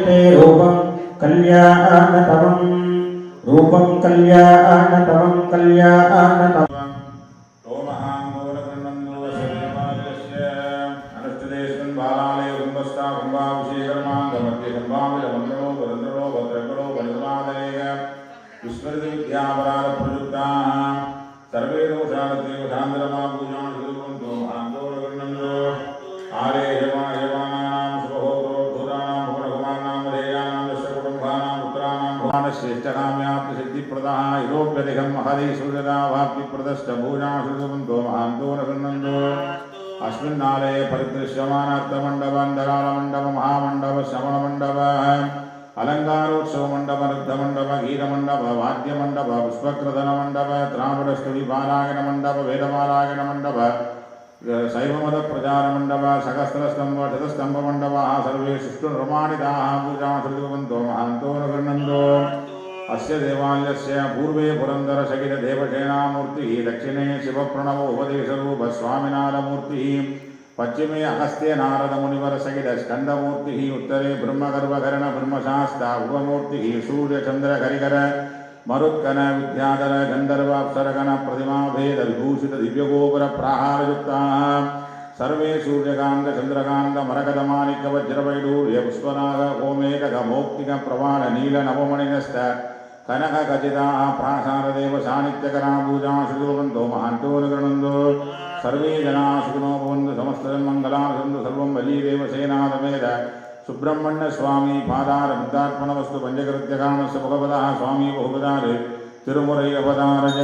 ते रूपं कल्याणतमं रूपं कल्याणतमं कल्याणतमम् सर्वे दोषादेव शांतरमा पूजा शुभवन्तो आंदोलनन्दो आरे यमानां शुभहोतो भूतानां भुवनकुमाराणां मधेयानां दशकुटुम्बानां पुत्राणां भुवनश्रेष्ठकाम्याप्ति सिद्धिप्रदः इरोप्यधिकं महदेशुर्यदा वाप्तिप्रदश्च पूजा शुभवन्तो आंदोलनन्दो अस्मिन्नालये परिदृश्यमानार्थमण्डपं महामण्डप श्रवणमण्डपः अलंकारोत्सव मंडप रुद्ध मंडप गीत मंडप वाद्य मंडप पुष्पक्रदन मंडप त्रावण स्तुति पारायण मंडप वेदपारायण मंडप शैवमद प्रचार मंडप सहस्रस्तंभ शतस्तंभ मंडप सर्वे सुष्ठुर्माणिताः पूजा श्रुतिवन्तो महान्तो नगृह्णन्तो अस्य देवालयस्य पूर्वे पुरन्दर सहित देवसेनामूर्तिः दक्षिणे शिवप्रणव उपदेशरूप स्वामिनाथमूर्तिः पश्चिमे अगस्त्य नारद मुनिवर सहित स्कंदमूर्ति उत्तरे ब्रह्मगर्भकर्ण ब्रह्मशास्ता उपमूर्ति सूर्य चंद्र हरिकर मरुत्कन विद्याधर गंधर्व अप्सरगण प्रतिमा भेद विभूषित दिव्यगोपुर प्राहारयुक्ता सर्वे सूर्यकांत चंद्रकांत मरकत माणिक्य वज्रवैडूर्य पुष्पनाग गोमेदक मौक्तिक प्रवाल नील नवमणिनस्त कनक खचिता प्रासारदेव सानित्यकरा पूजा श्रुतिवन्तो महान्तो नगृह्णन्तो सर्वे जना सुखिनो भवन्तु समस्तमङ्गलानि सन्तु सर्वं बलीदेवसेनासमेत सुब्रह्मण्य स्वामी पादारविन्दार्पणमस्तु पञ्चकृत्यकामस्य भगवतः स्वामी बहुपदार तिरुमुरै अवतारज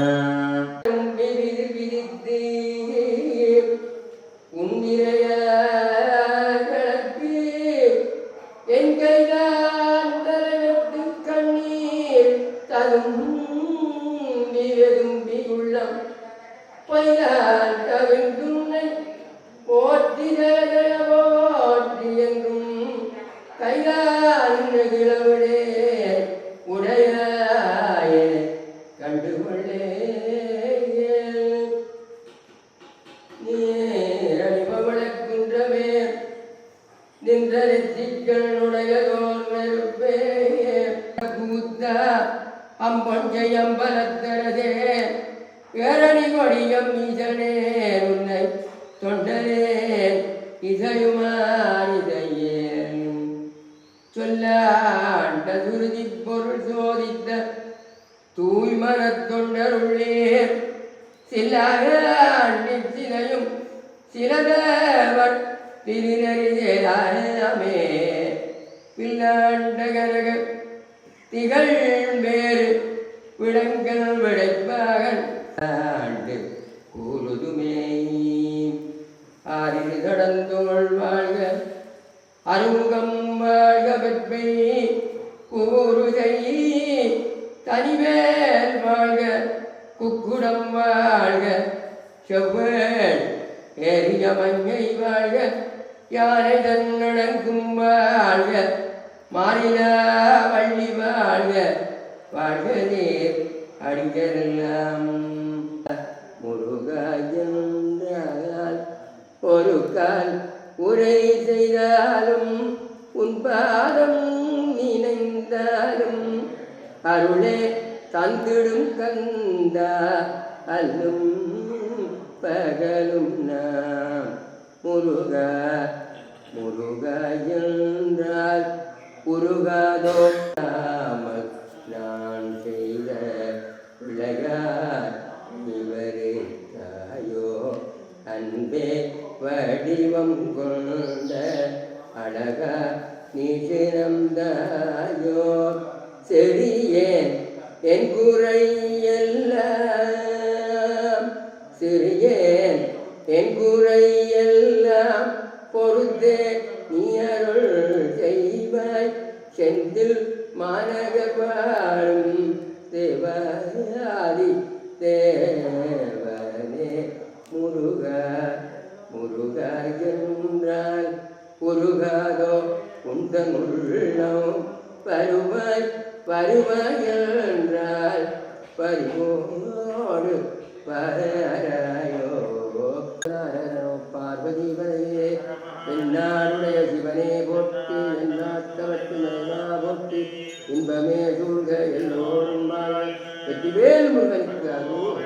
அம்பொஞ்சையம்பலத்தரதே ஏரணி கொடியம் ஈசனே உன்னை தொண்டரேன் இசையுமானிதையேன் சொல்லாண்ட துருதி பொருள் சோதித்த தூய்மனத் தொண்டருள்ளே சில்லாண்டி சிலையும் சிலதவர் திருநெறிதேராமே பில்லாண்ட கனக திகழ் வேறு விடங்கள் விடைப்பாகன் ஆண்டு கூறுதுமே ஆறில் கடந்தோள் வாழ்க அருமுகம் வாழ்க வெப்பை கூறுதை தனிவேல் வாழ்க குக்குடம் வாழ்க செவ்வேள் ஏறிய மஞ்சை வாழ்க யானை தன்னடங்கும் வாழ்க மாறினா வள்ளி வாழ்க வாழ்க நீர் அடிகளெல்லாம் முருகால் ஒரு கால் உரை செய்தாலும் உன் பாதம் நினைந்தாலும் அருளே தந்திடும் கந்தா அல்லும் பகலும் நாம் முருகா முருகா என்றால் உருகாதோ நாமல் நான் செய்த பிள்ளையார் இவரே தாயோ அன்பே வடிவம் கொண்ட அழகா நீ சிறந்தாயோ செறியேன் என் குறை எல்லாம் சிறியேன் என் குறை எல்லாம் பொறுத்தே நீ அருள் செய்வாய் செந்தில் மாநகர் வாழும் தேவாதி தேவனே முருகா முருகா என்றால் உருகாதோ உந்தன் உள்ளம் வருவாய் வருவாய் என்றால் பரிவோடு பராயோ பார்வதி வரையே என்ன என்னாருடைய சிவனே போற்றி என்னாத்தவர்க்கு மறைவா போற்றி இன்பமே சூழ்க எல்லோரும் வாழ்க. வெற்றிவேல் முருகனுக்கு அருள்.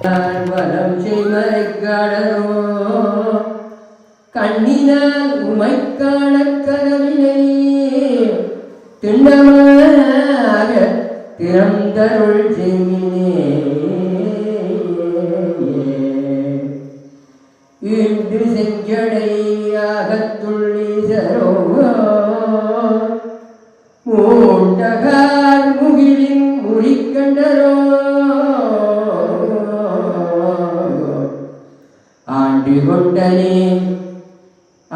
வரம் செய்மறைக்காடரோ கண்ணினால் உமைக்கான கனவினை திண்ணமாக திறந்தருள் செய்மினே இன்று செஞ்சடையாக துள்ளீசரோ மூண்டகார் முகிலின் முறிக்கண்டரோ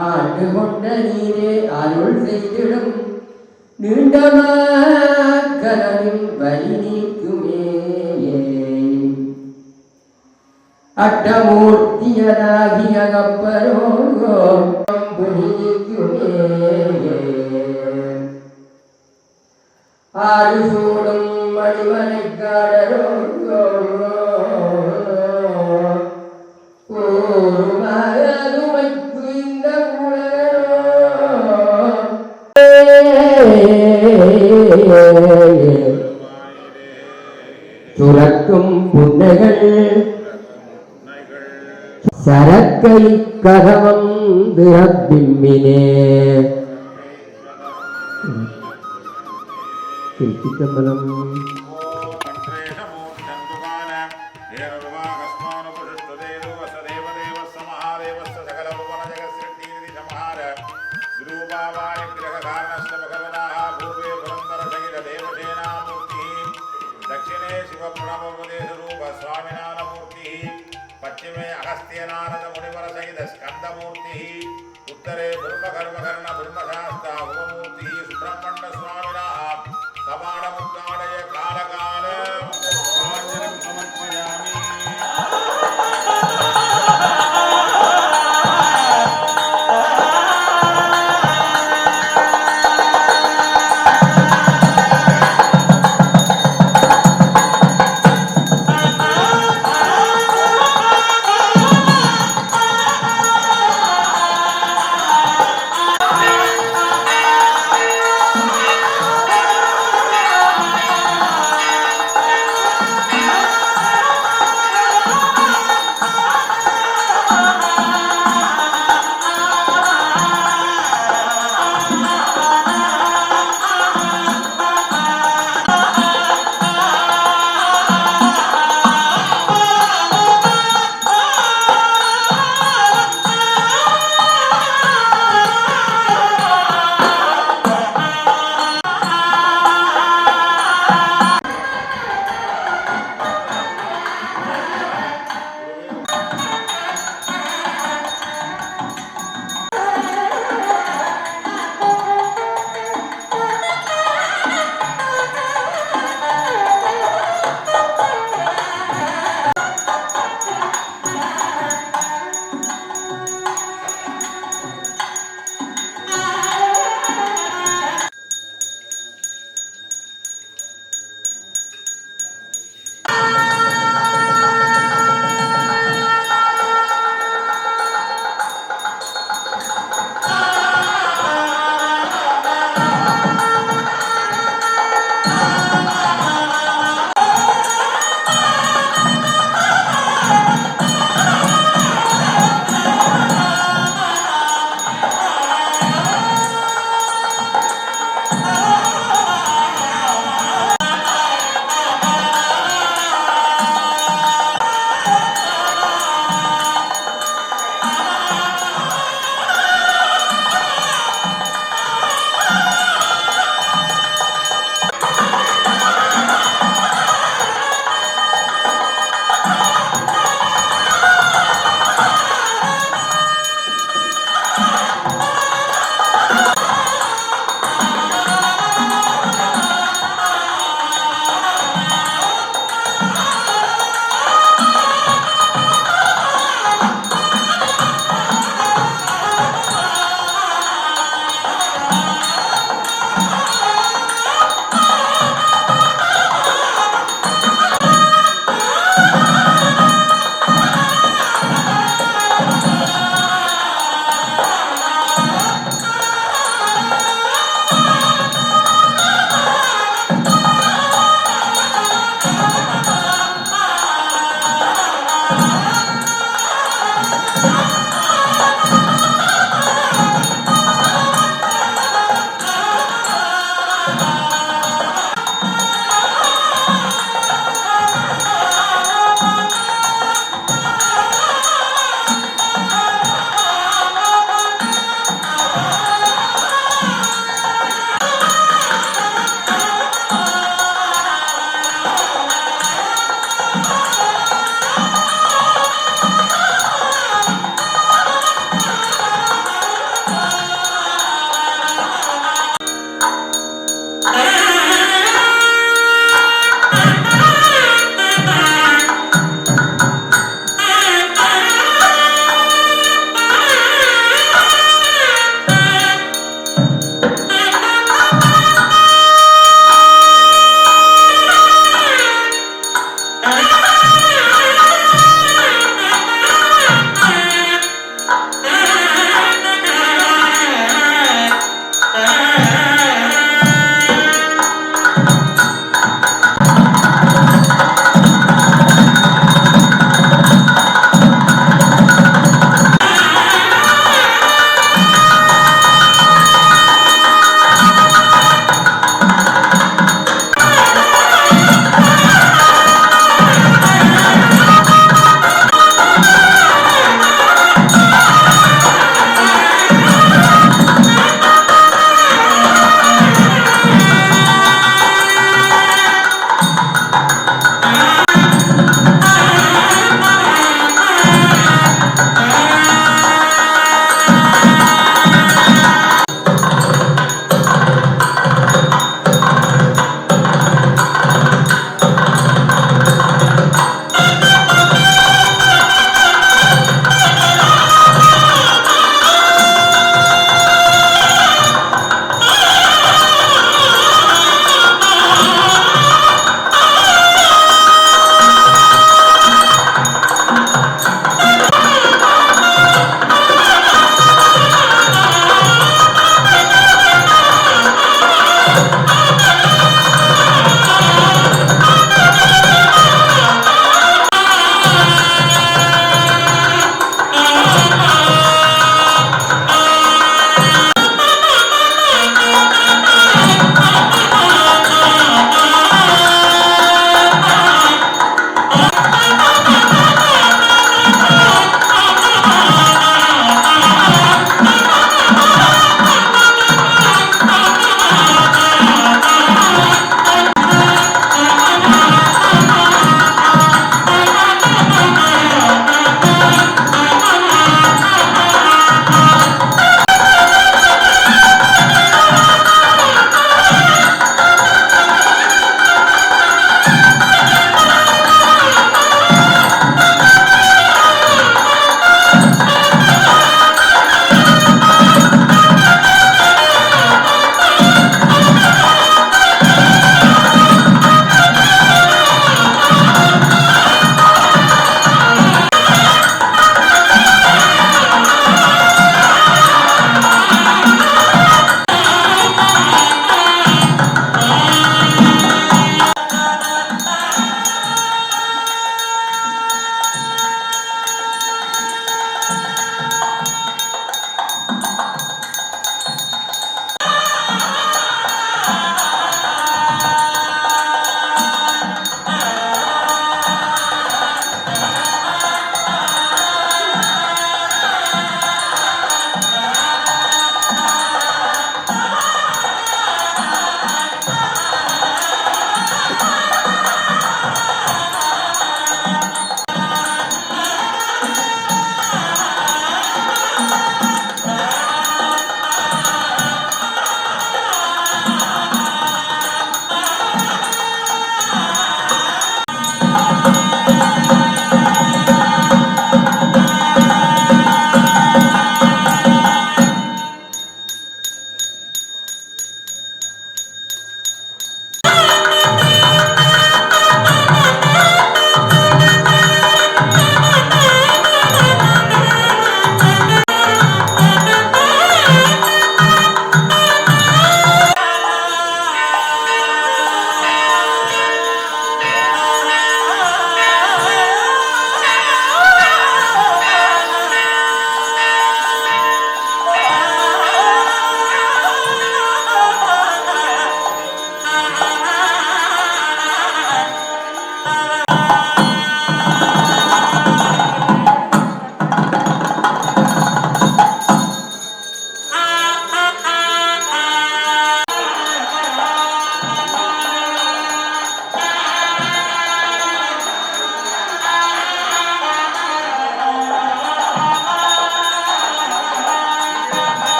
ஆண்டு கொண்ட நீரே அருள் செய்திடும் நீண்டமாக்கரவின் வழி நீக்குமே அட்டமூர்த்தியராகிய கப்பரோ நீக்குமே ஆறு சூடும் மணிமலைக்காரரோ மகதுமைக்கு இந்த சுரக்கும் புன்னைகள் சரக்கை கதவம் பிம்மினே திருச்சிற்றம்பலம். दक्षिणे शिवप्रणवोपदेशरूप स्वामिनारायणमूर्ति पश्चिमे अगस्त्य नारद मुनिवर सहित स्कंदमूर्ति उत्तरे ब्रह्मकर्मकर्ण ब्रह्मशास्त्र उपमूर्ति सुब्रह्मण्य स्वामिनः कपालमुद्घाटय कालकाल पुष्पाञ्जलिं समर्पयामि.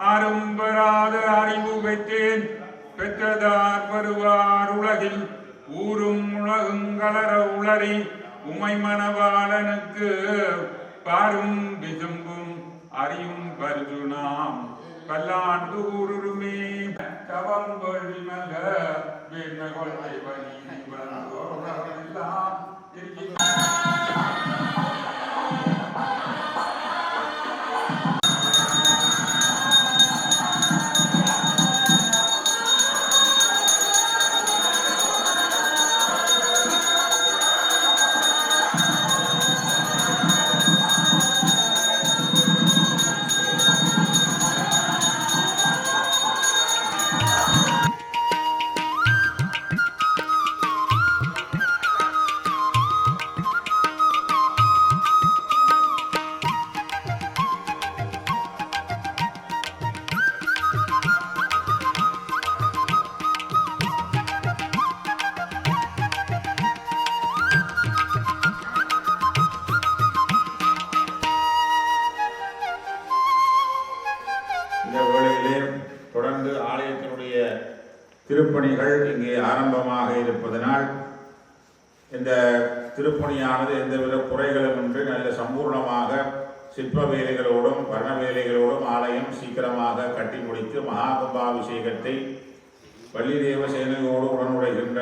அரும் பெறாத அறிவு பெற்றேன் பெற்றதார் வருவார் உலகில் ஊரும் உலகுங்களர உளறி உமை மணவாளனுக்கு பாரும் விசும்பும் அறியும் பருது நாம் பல்லாண்டு ஊருமே கவம் கொள்வி மல்ல வேண்மை கொள்கை வழி வந்தோரெல்லாம் தொடர்ந்து ஆலயத்தினுடைய திருப்பணிகள் இங்கே ஆரம்பமாக இருப்பதனால் இந்த திருப்பணியானது எந்தவித குறைகளும் இன்றி நல்ல சம்பூர்ணமாக சிற்ப வேலைகளோடும் வர்ண வேலைகளோடும் ஆலயம் சீக்கிரமாக கட்டி முடித்து மகா கும்பாபிஷேகத்தை வள்ளி தேவ சேனையோடு உடனுடைகின்ற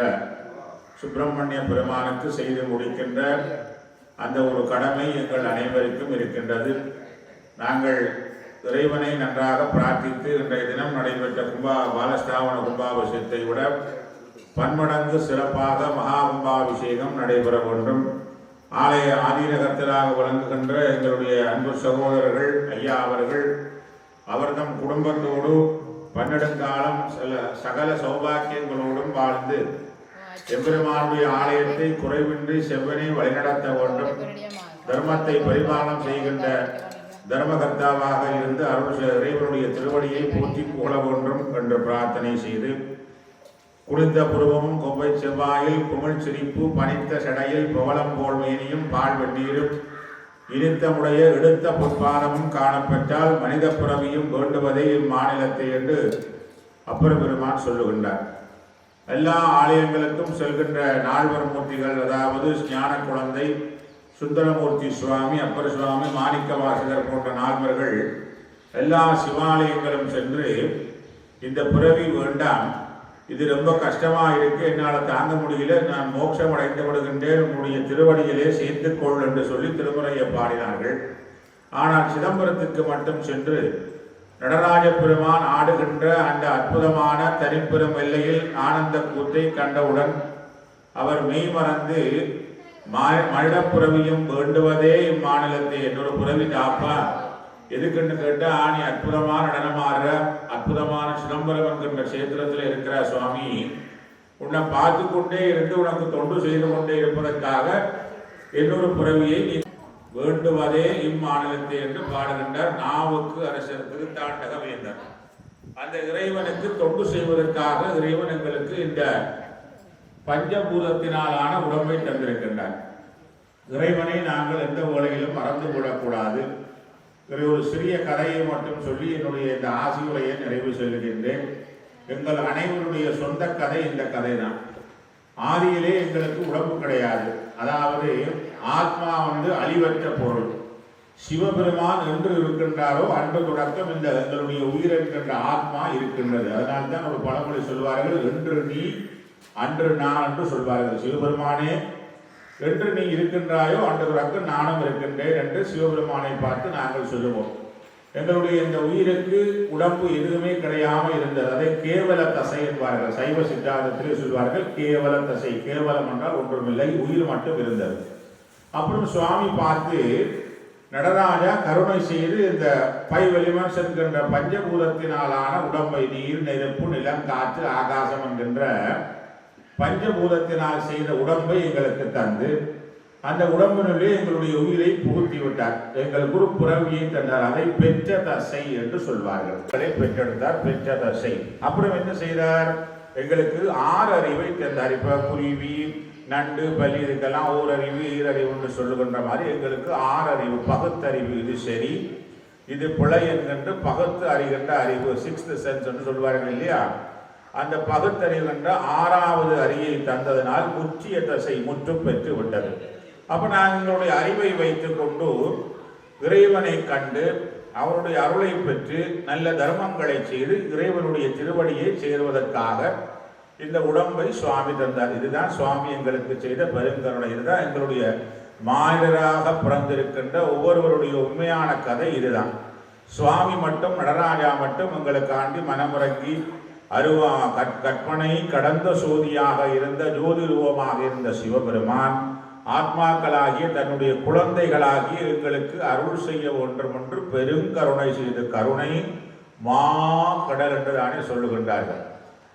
சுப்பிரமணிய பெருமானுக்கு செய்து முடிக்கின்ற அந்த ஒரு கடமை எங்கள் அனைவருக்கும் இருக்கின்றது. நாங்கள் இறைவனை நன்றாக பிரார்த்தித்து இன்றைய தினம் நடைபெற்ற பாலஸ்தாவன கும்பாபிஷேகத்தை விட பன்மடங்கு சிறப்பாக மகா கும்பாபிஷேகம் நடைபெற வேண்டும். ஆலய ஆதீனகர்த்தராக விளங்குகின்ற எங்களுடைய அன்பு சகோதரர்கள் ஐயா அவர்கள் அவர்தம் குடும்பத்தோடு பன்னெடுங்காலம் சகல சௌபாக்கியங்களோடும் வாழ்ந்து எம்பெருமானுடைய ஆலயத்தை குறைவின்றி செவ்வனே வழிநடத்த வேண்டும். தர்மத்தை பரிபாலனம் செய்கின்ற தர்மகர்த்தாவாக இருந்து இறைவனுடைய திருவடியை போற்றி புகழ வேண்டும் என்று பிரார்த்தனை செய்து குளிர்ந்த புருவமும் கொம்பை செவ்வாயில் குமிழ் சிரிப்பு பனித்த செடையில் பவளம் போல் மேனியும் பால் வெந்நீரும் இனித்தமுடைய எடுத்த பொற்பாதமும் காணப்பெற்றால் மனித பிறவியும் வேண்டுவதே இம்மாநிலத்தை என்று அப்பர் பெருமான் சொல்லுகின்றார். எல்லா ஆலயங்களுக்கும் செல்கின்ற நால்வர் மூர்த்திகள், அதாவது ஞான குழந்தை, சுந்தரமூர்த்தி சுவாமி, அப்பர் சுவாமி, மாணிக்க வாசகர் போன்ற நால்வர்கள் எல்லா சிவாலயங்களும் சென்று இந்த பிறவி வேண்டாம், இது ரொம்ப கஷ்டமாக இருக்கு, என்னால் தாங்க முடியல, நான் மோட்சம் அடைந்து விடுகின்றேன், உன்னுடைய திருவடியிலே சேர்த்துக்கொள் என்று சொல்லி திருமுறையை பாடினார்கள். ஆனால் சிதம்பரத்துக்கு மட்டும் சென்று நடராஜ பெருமான் ஆடுகின்ற அந்த அற்புதமான தனிப்பெரும் எல்லையில் ஆனந்த கூத்தை கண்டவுடன் அவர் மெய்மறந்து மனிதப்புறவியும் வேண்டுவதே இம்மாநிலத்தை என்னோட புறவி தாப்பா, எதுக்குன்னு கேட்டா நீ அற்புதமான நடனமாடுற, அற்புதமான சிதம்பரம் என்கின்ற கஷேத்திரத்தில் இருக்கிற சுவாமி, உன்னை பார்த்து கொண்டே இருந்து உனக்கு தொண்டு செய்து கொண்டே இருப்பதற்காக என்னொரு புறவியை நீ வேண்டுவதே இம்மாநிலத்தை என்று பாடுகின்றார் நாவுக்கு அரசர் திருத்தாண்டக வேந்தர். அந்த இறைவனுக்கு தொண்டு செய்வதற்காக இறைவன் எங்களுக்கு இந்த பஞ்சபூதத்தினாலான உடம்பை தந்திருக்கின்றார். இறைவனை நாங்கள் எந்த வேளையிலும் மறந்து கொள்ளக்கூடாது. ஒரு சிறிய கதையை மட்டும் சொல்லி என்னுடைய இந்த ஆசியுரையை நிறைவு சொல்லுகின்றேன். எங்கள் அனைவருடைய சொந்த கதை இந்த கதை தான். ஆதியிலே எங்களுக்கு உடம்பு கிடையாது, அதாவது ஆத்மா அழிவற்ற பொருள். சிவபெருமான் என்று இருக்கின்றாரோ அன்று தொடக்கம் இந்த எங்களுடைய உயிர் என்கின்ற ஆத்மா இருக்கின்றது. அதனால்தான் ஒரு பழமொழி சொல்வார்கள், என்று நீ அன்று நான் என்று சொல்வார்கள். சிவபெருமானே என்று நீ இருக்கின்றாயோ அன்று தொடக்கம் நானும் இருக்கின்றேன் என்று சிவபெருமானை பார்த்து நாங்கள் சொல்லுவோம். எங்களுடைய இந்த உயிருக்கு உடம்பு எதுவுமே கிடையாமல் இருந்தது. அதை கேவல தசை என்பார்கள். சைவ சித்தாந்தத்திலே சொல்வார்கள் கேவல தசை. கேவலம் என்றால் ஒன்றுமில்லை, உயிர் மட்டும் இருந்தது. அப்புறம் சுவாமி பார்த்து நடராஜா கருணை செய்து இந்த பைவெளிமன்ஸ் என்கின்ற பஞ்சபூதத்தினாலான உடம்பை, நீர், நெருப்பு, நிலம், காற்று, ஆகாசம் என்கின்ற பஞ்சபூதத்தினால் செய்த உடம்பை எங்களுக்கு தந்து அந்த உடம்பினுள்ளே எங்களுடைய உயிரை புகுத்தி விட்டார். எங்கள் குரு புறவியை தந்தார். அதை பெற்ற தசை என்று சொல்வார்கள். பெற்றெடுத்தார், பெற்ற தசை. அப்புறம் என்ன செய்தார்? எங்களுக்கு 6 அறிவை தந்தார். இப்ப குருவி, நண்டு, பலி இதுக்கெல்லாம் ஓரறிவு ஈரறிவுன்னு சொல்லுகின்ற மாதிரி எங்களுக்கு 6 அறிவு, பகுத்தறிவு. இது சரி, இது பிழை என்கின்ற பகுத்து அறிகின்ற அறிவு, 6th சென்ஸ் என்று சொல்வார்கள் இல்லையா, அந்த பகுத்தறிகின்ற 6வது அறிவை தந்ததனால் முற்றிய தசை முற்று பெற்று விட்டது. அப்போ நாங்கள் எங்களுடைய அறிவை வைத்துக் கொண்டு இறைவனை கண்டு அவருடைய அருளை பெற்று நல்ல தர்மங்களை செய்து இறைவனுடைய திருவடியை சேருவதற்காக இந்த உடம்பை சுவாமி தந்தார். இதுதான் சுவாமி எங்களுக்கு செய்த பெருங்கருணை. இதுதான் எங்களுடைய மானிடராக பிறந்திருக்கின்ற ஒவ்வொருவருடைய உண்மையான கதை. இதுதான் சுவாமி மட்டும், நடராஜா மட்டும் எங்களுக்காண்டி மனமுறங்கி கற்பனை கடந்த சோதியாக இருந்த ஜோதி ரூபமாக இருந்த சிவபெருமான் ஆத்மாக்களாகிய தன்னுடைய குழந்தைகளாகிய எங்களுக்கு அருள் செய்ய ஒன்று பெருங்கருணை செய்து, கருணை மா கடல் என்று தானே சொல்லுகின்றார்கள்.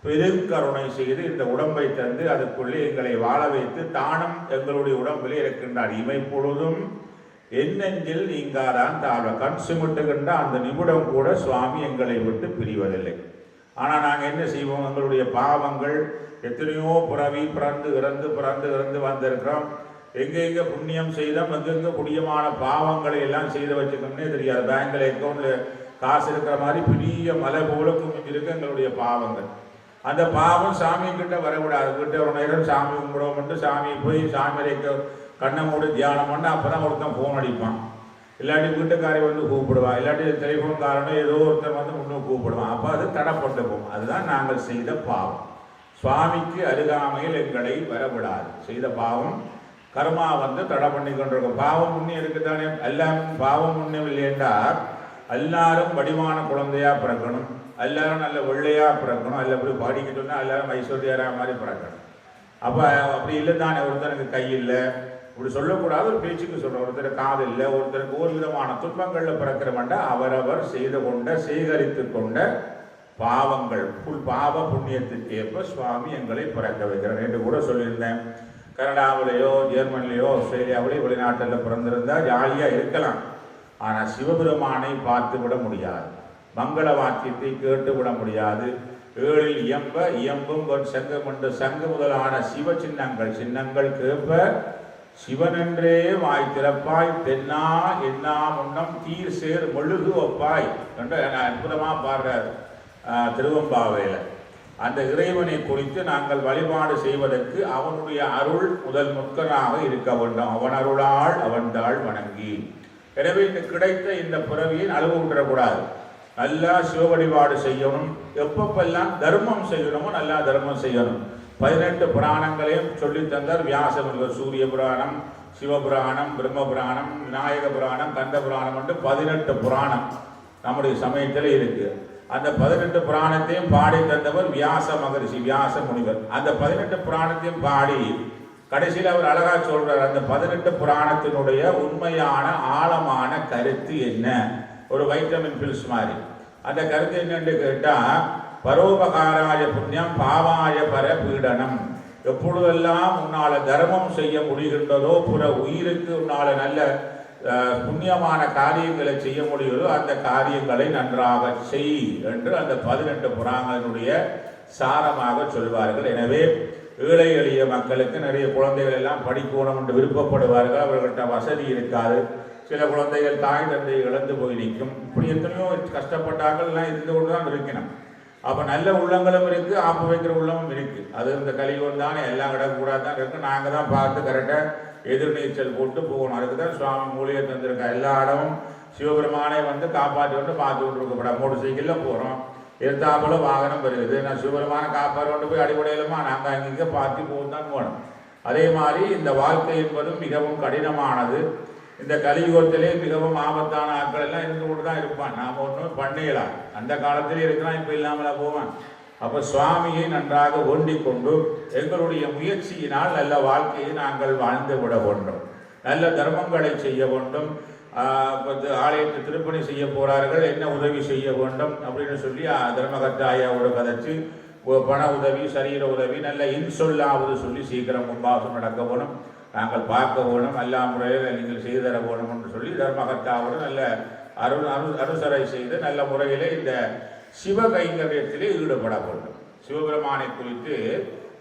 பெருங்கருணை செய்து இந்த உடம்பை தந்து அதுக்குள்ளே எங்களை வாழ வைத்து தானும் எங்களுடைய உடம்பிலே இருக்கின்றார். இமை பொழுதும் என்னெஞ்சில் நீங்காதான் தாழ்வ கண் சிமிட்டுகின்ற அந்த நிமிடம் கூட சுவாமி எங்களை விட்டு பிரிவதில்லை. ஆனால் நாங்கள் என்ன செய்வோம்? எங்களுடைய பாவங்கள் எத்தனையோ பிறவி பிறந்து இறந்து வந்திருக்கிறோம். எங்கெங்கே புண்ணியம் செய்தோம், எங்கெங்கே புண்ணியமான பாவங்களை எல்லாம் செய்து வச்சுக்கோம்னே தெரியாது. பேங்கில் அக்கௌண்ட்டில் காசு இருக்கிற மாதிரி பெரிய மலை போல குமிஞ்சிருக்கு எங்களுடைய பாவங்கள். அந்த பாவம் சாமி கிட்ட வரவிடாது. கிட்ட ஒரு நேரம் சாமி கும்பிடுவோம்ட்டு சாமி போய் சாமி கண்ணை மூடி தியானம் பண்ண அப்போ தான் ஒருத்தன் ஃபோன் அடிப்பான், இல்லாட்டி வீட்டுக்காரை வந்து கூப்பிடுவான், இல்லாட்டி டெலிஃபோன் காரணம் ஏதோ ஒருத்தன் வந்து முன்னும் கூப்பிடுவான். அப்போ அது தடைப்பட்டு போகும். அதுதான் நாங்கள் செய்த பாவம். சுவாமிக்கு அருகாமையில் எங்களை வரவிடாது. செய்த பாவம் கர்மா வந்து தடை பண்ணி கொண்டிருக்கும். பாவம் புண்ணியம் இருக்குதானே, எல்லாம் பாவம் புண்ணியம் இல்லையென்றா எல்லாரும் வடிவான குழந்தையா பிறக்கணும், எல்லாரும் நல்ல வெள்ளையா பிறக்கணும், அல்ல அப்படி பாடிக்க சொன்னால் எல்லாரும் ஐஸ்வர்யாரா மாதிரி பிறக்கணும். அப்போ அப்படி இல்லை தானே. ஒருத்தருக்கு கை இல்லை இப்படி சொல்லக்கூடாது. ஒரு பேச்சுக்கு சொல்கிறோம். ஒருத்தருக்கு காது இல்லை, ஒருத்தருக்கு ஒரு விதமான துன்பங்களில் பிறக்கிறவன்டா அவரவர் செய்து கொண்ட சேகரித்து கொண்ட பாவங்கள் பாவ புண்ணியத்துக்கு ஏற்ப சுவாமி எங்களை பிறக்க வைக்கிறார் என்று கூட சொல்லியிருந்தேன். கனடாவிலேயோ ஜெர்மனிலேயோ ஆஸ்திரேலியாவிலேயோ வெளிநாட்டில் பிறந்திருந்தால் ஜாலியாக இருக்கலாம். ஆனால் சிவபெருமானை பார்த்து விட முடியாது, மங்கள வாக்கியத்தை கேட்டு விட முடியாது. ஏழில் இயம்பும் சங்கம் என்று சங்கு முதலான சிவ சின்னங்கள் கேட்ப சிவனென்றே வாய் திறப்பாய் தென்னா என்னா முன்னம் தீர் சேர் மெழுகு ஒப்பாய் என்று அற்புதமாக பாடுறார் திருவம்பாவையில். அந்த இறைவனை குறித்து நாங்கள் வழிபாடு செய்வதற்கு அவனுடைய அருள் முதல் முற்கனாக இருக்க வேண்டும். அவன் அருளால் அவன்தாள் வணங்கி. எனவே இந்த கிடைத்த இந்த பிறவியை அளவு விட்டுறக்கூடாது. நல்லா சிவ வழிபாடு செய்யணும். எப்பப்பெல்லாம் தர்மம் செய்யணுமோ நல்லா தர்மம் செய்யணும். 18 புராணங்களையும் சொல்லி தந்தார் வியாசமுனிவர். சூரிய புராணம், சிவபுராணம், பிரம்ம புராணம், விநாயக புராணம், கந்த புராணம் என்று 18 புராணம் நம்முடைய சமயத்தில் இருக்கு. அந்த 18 புராணத்தையும் பாடி தந்தவர் வியாச மகரிஷி, வியாச முனிவர். அந்த 18 புராணத்தையும் பாடி கடைசியில் அவர் அழகா சொல்றார், அந்த 18 புராணத்தினுடைய உண்மையான ஆழமான கருத்து என்ன? ஒரு வைட்டமின் பில்ஸ் மாதிரி. அந்த கருத்து என்னன்னு கேட்டா, பரோபகாராய புண்ணியம் பாவாய பர பீடனம். எப்பொழுதெல்லாம் உன்னால தர்மம் செய்ய முடிகின்றதோ, புற உயிருக்கு உன்னால நல்ல புண்ணியமான காரியங்களை செய்ய முடியுதோ அந்த காரியங்களை நன்றாக செய் என்று அந்த 18 புராணங்களுடைய சாரமாக சொல்வார்கள். எனவே ஏழை எளிய மக்களுக்கு நிறைய குழந்தைகள் எல்லாம் படிக்கணும் என்று விருப்பப்படுவார்கள். அவர்கள்ட்ட வசதி இருக்காது. சில குழந்தைகள் தாய் தந்தை இழந்து போய் நிற்கும். இப்படி எத்தனையோ கஷ்டப்பட்டார்கள் எல்லாம் இருந்து கொண்டு தான் இருக்கணும். அப்போ நல்ல உள்ளங்களும் இருக்குது, ஆப்பு வைக்கிற உள்ளமும் இருக்குது. அது இந்த கலியுகம் தானே, எல்லாம் கிடக்கூடாது தான் இருக்குது. நாங்கள் தான் பார்த்து கரெக்டாக எதிர்நீச்சல் போட்டு போகணும். அதுக்கு தான் சுவாமி மூலிகை தந்திருக்கா. எல்லா இடமும் சிவபெருமானை வந்து காப்பாற்றி வந்து பார்த்து கொண்டிருக்கப்பட. மோட்டர் சைக்கிளில் போகிறோம், எதிர்த்தாப்புல வாகனம் வருது. நான் சிவபெருமானை காப்பாற்ற கொண்டு போய் அடிப்படையிலுமா நாங்கள் அங்கே பார்த்து போகும் தான் போகணும். அதே மாதிரி இந்த வாழ்க்கை என்பதும் மிகவும் கடினமானது. இந்த கலியுகத்திலே மிகவும் ஆபத்தான ஆட்கள் எல்லாம் இருந்து கொண்டு தான் இருப்பான். நாம் ஒன்றும் பண்ணிடலாம். அந்த காலத்திலே இருக்கிறான், இப்போ இல்லாமல போவான். அப்போ சுவாமியை நன்றாக ஒண்டிக் கொண்டு எங்களுடைய முயற்சியினால் நல்ல வாழ்க்கையை நாங்கள் வாழ்ந்து விட வேண்டும். நல்ல தர்மங்களை செய்ய வேண்டும். ஆலயத்தை திருப்பணி செய்ய போகிறார்கள், என்ன உதவி செய்ய வேண்டும் அப்படின்னு சொல்லி தர்மகர்த்தாயாவோட கதைச்சு பண உதவி, சரீர உதவி, நல்ல இன்சொல்லாவது சொல்லி சீக்கிரம் முன்பாகம் நடக்க வேணும், நாங்கள் பார்க்க வேணும், எல்லா முறையில் நீங்கள் செய்து தர வேணும் என்று சொல்லி தர்மகர்த்தாவோடு நல்ல அனுசரை செய்து நல்ல முறையில் இந்த சிவ கைங்கரியத்திலே ஈடுபட வேண்டும். சிவபெருமானை குறித்து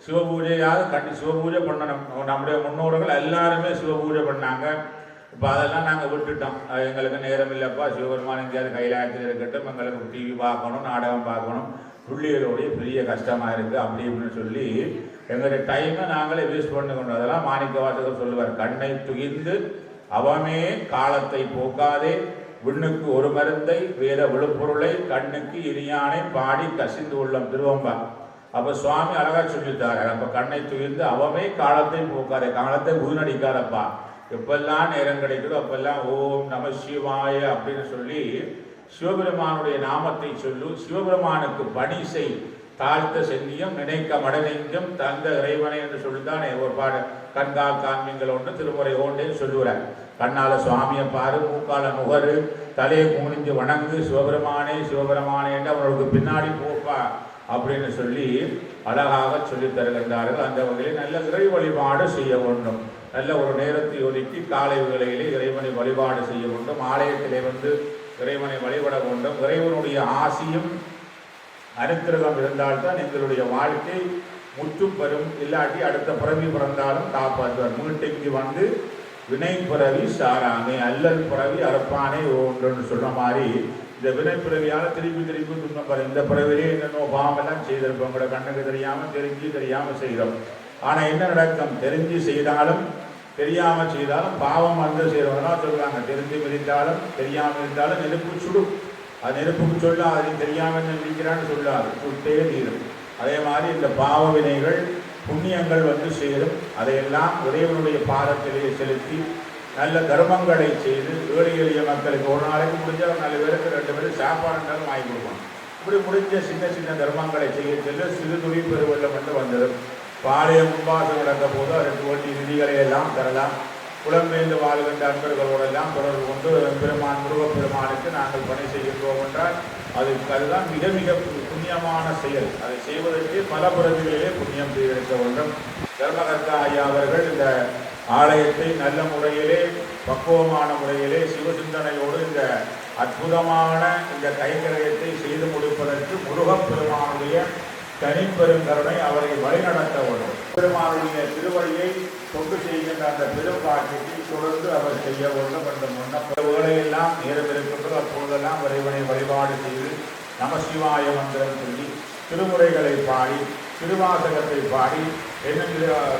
சிவபூஜையாவது சிவபூஜை பண்ணணும். நம்முடைய முன்னோர்கள் எல்லாருமே சிவபூஜை பண்ணாங்க. இப்போ அதெல்லாம் நாங்கள் விட்டுட்டோம். எங்களுக்கு நேரம் இல்லைப்பா, சிவபெருமான் எங்கேயாவது கைலாயத்தில் இருக்கட்டும், எங்களுக்கு டிவி பார்க்கணும், நாடகம் பார்க்கணும், பிள்ளைகளோடைய பெரிய கஷ்டமாக இருக்குது அப்படி இப்படின்னு சொல்லி எங்களுடைய டைமை நாங்களே வேஸ்ட் பண்ணி கொண்டோம். அதெல்லாம் மாணிக்க வாசகர் சொல்லுவார், கண்ணை துகிந்து அவமே காலத்தை போக்காதே, விண்ணுக்கு ஒரு மருந்தை வேத விழுப்பொருளை கண்ணுக்கு இனியானை பாடி கசிந்து உள்ளம் திருவம்பா. அப்போ சுவாமி அழகா சொல்லித்தாரு, அப்போ கண்ணை துகிந்து அவமே காலத்தை போக்காதே, காலத்தை வீணடிக்காதப்பா, எப்பெல்லாம் நேரம் கிடைக்குதோ அப்பெல்லாம் ஓம் நம சிவாய அப்படின்னு சொல்லி சிவபெருமானுடைய நாமத்தை சொல்லு, சிவபெருமானுக்கு பணி செய், தாழ்த்த சென்னியம் நினைக்க மடநெஞ்சம் தந்த இறைவனை என்று சொல்லித்தான் ஒரு பாடு கண்கால் காண்மீங்கள் ஒன்று திருமுறை ஓண்டேன்னு சொல்லுவார். கண்ணால சுவாமியை பாரு, மூக்கால நுகரு, தலையை குனிஞ்சு வணங்கு, சிவபெருமானே சிவபெருமானே என்று அவர்களுக்கு பின்னாடி போப்பா அப்படின்னு சொல்லி அழகாக சொல்லித் தருகின்றார்கள். அந்த வகையில் நல்ல இறை வழிபாடு செய்ய வேண்டும். நல்ல ஒரு நேரத்தை ஒதுக்கி காலை வேளையிலே இறைவனை வழிபாடு செய்ய வேண்டும். ஆலயத்திலே வந்து இறைவனை வழிபட வேண்டும். இறைவனுடைய ஆசியும் அனுக்கிரகம் இருந்தால்தான் எங்களுடைய வாழ்க்கை முற்றும் பெறும். இல்லாட்டி அடுத்த பிறவி பிறந்தாலும் காப்பாற்றுவார். மீட்டைக்கு வந்து வினை பிறவி சாராமே, அல்லல் பிறவி அறப்பானே ஒன்றுன்னு சொன்ன மாதிரி இந்த வினை பிறவியால் திருப்பி திருப்பி துன்பம் பாரு. இந்த பிறவிலே என்னென்னோ பாவமெல்லாம் செய்திருப்போம், கூட கண்ணுக்கு தெரியாமல் தெரியாமல் செய்கிறோம். ஆனால் என்ன நடக்கும், தெரிஞ்சு செய்தாலும் தெரியாமல் செய்தாலும் பாவம் வந்து செய்கிறவங்களா சொல்லுவாங்க, தெரிஞ்சு மிதித்தாலும் தெரியாமல் இருந்தாலும் நெருப்பு சுடும். அது நெருப்புக்கு சொல்ல அதை தெரியாமல் நினைக்கிறான்னு சொல்லாது, சுட்டே தீரும். அதே மாதிரி இந்த பாவ வினைகள் புண்ணியங்கள் வந்து சேரும். அதையெல்லாம் இறைவனுடைய பாதத்திலேயே செலுத்தி நல்ல தர்மங்களை செய்து ஏழை எளிய மக்களுக்கு ஒரு நாளைக்கு முடிஞ்ச 4 பேருக்கு 2 பேருக்கு சாப்பாடுனாலும் வாங்கி கொடுக்கணும். இப்படி முடிஞ்ச சின்ன சின்ன தர்மங்களை செய்ய செல்ல சிறு துணி பெருவெள்ளம் வந்து வந்துடும். பாளைய முன்பாசம் நடந்த போது அதற்கு வேண்டிய நிதிகளை எல்லாம் தரலாம். புலம்பெயர்ந்து வாழ்கின்ற அன்பர்களோடெல்லாம் தொடர்பு கொண்டு பெருமான் முருகப்பெருமானுக்கு நாங்கள் பணி செய்கின்றோம் என்றால் அதுதான் மிக மிக புண்ணியமான செயல். அதை செய்வதற்கு பல பிறவிகளிலே புண்ணியம் செய்திருக்க வேண்டும். தர்மகர்த்தா ஐயா அவர்கள் இந்த ஆலயத்தை நல்ல முறையிலே பக்குவமான முறையிலே சிவசிந்தனையோடு இந்த அற்புதமான இந்த கைங்கரியத்தை செய்து முடிப்பதற்கு முருகப்பெருமானுடைய தனிப்பெருங்கருணை அவரை வழிநடத்த வேண்டும். பெருமானுடைய திருவழியை தொண்டு செய்கின்ற அந்த பெரும்பாட்சியை தொடர்ந்து அவர் செய்ய வேண்டும் என்ற முன்னப்ப வேளையெல்லாம் நேரம் இருக்கின்றது. அப்பொழுதெல்லாம் இறைவனை வழிபாடு செய்து நமசிவாய மந்திரம் சொல்லி திருமுறைகளை பாடி திருவாசகத்தை பாடி என்ன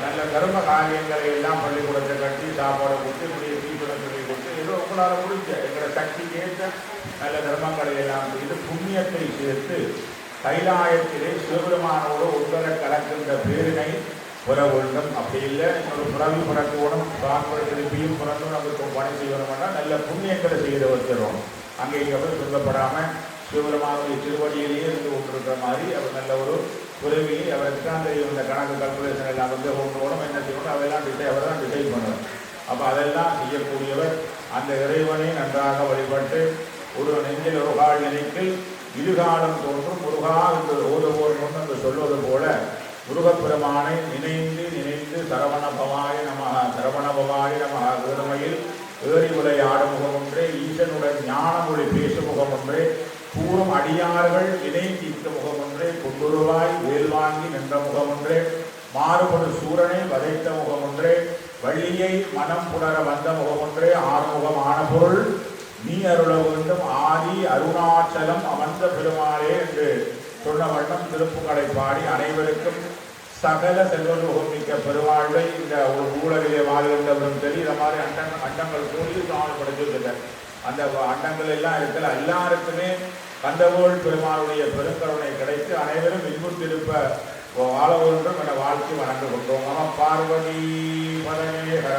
நல்ல கர்ம காரியங்களை எல்லாம் பள்ளிக்கூடத்தை கட்டி சாப்பாடு கொடுத்து என்னுடைய தீபுரம் சொல்லி கொடுத்து ஏதோ உங்களால் முடிஞ்ச எங்களை சக்திக்கு ஏற்ற நல்ல தர்மங்களை எல்லாம் செய்து புண்ணியத்தை சேர்த்து கைலாயத்திலே சிவபெருமானோடு உங்களை கலக்கின்ற பேரினை பெற வேண்டும். அப்படி இல்லை இன்னொரு புறவி பிறக்கணும், சாப்பாடு திருப்பியும் பிறந்து நமக்கு பணி செய்யணும்னா நல்ல புண்ணியங்களை செய்து வச்சிடணும். அங்கே இங்கே போய் சொல்லப்படாமல் சிவபெருமானுடைய திருவடியிலேயே இருந்து கொண்டிருக்கிற மாதிரி அவர் நல்ல ஒரு உதவியை அவருக்கு தான் தெரியும். இந்த கணக்கு கல்குலேஷன் எல்லாம் வந்து ஒன்று என்ன செய்யணும் அவையெல்லாம் அவர் தான் டிசைட் பண்ணுவார். அப்போ அதெல்லாம் செய்யக்கூடியவர். அந்த இறைவனை நன்றாக வழிபட்டு ஒரு நெஞ்சில் ஒரு கால் நினைக்கில் இருகாலம் தோன்றும் முருகா என்று ஓதுவோர் முன் என்று சொல்வது போல முருகப்பெருமானை நினைந்து சரவணபவாய நம வேறுமையில் ஏறி விளையாடும் முகம் ஒன்றே, ஈசனுடன் ஞான மொழி பேசும் முகம் ஒன்றே, கூறும் அடியார்கள் இணைத்தீர்த்த முகம் ஒன்றே, கொண்டுருவாய் வேல் வாங்கி நின்ற முகம் ஒன்றே, மாறுபடு சூரனை வதைத்த முகம் ஒன்றே, வள்ளியை மனம் புணர வந்த முகம் ஒன்றே, ஆறுமுகம் ஆன பொருள் நீ அருள வேண்டும் ஆதி அருணாச்சலம் அமர்ந்த பெருமாளே என்று சொன்ன வண்ணம் திருப்புகளை பாடி அனைவருக்கும் சகல செல்வலோகம் மிக்க பெருவாழ்வை இந்த ஒரு ஊழலிலே வாழ்கின்றவரும் சரி இந்த மாதிரி அண்டங்கள் கூடி தான் படைச்சிருக்கின்ற அந்த அண்டங்கள் எல்லாம் இருக்கல எல்லாருக்குமே கந்தவோள் பெருமாளுடைய பெருங்கருணை கிடைத்து அனைவரும் இன்புற்றிருப்ப வாழ வேண்டும் என வாழ்க்கை வணங்கு கொண்டோம். நம பார்வதி பதமே ஹர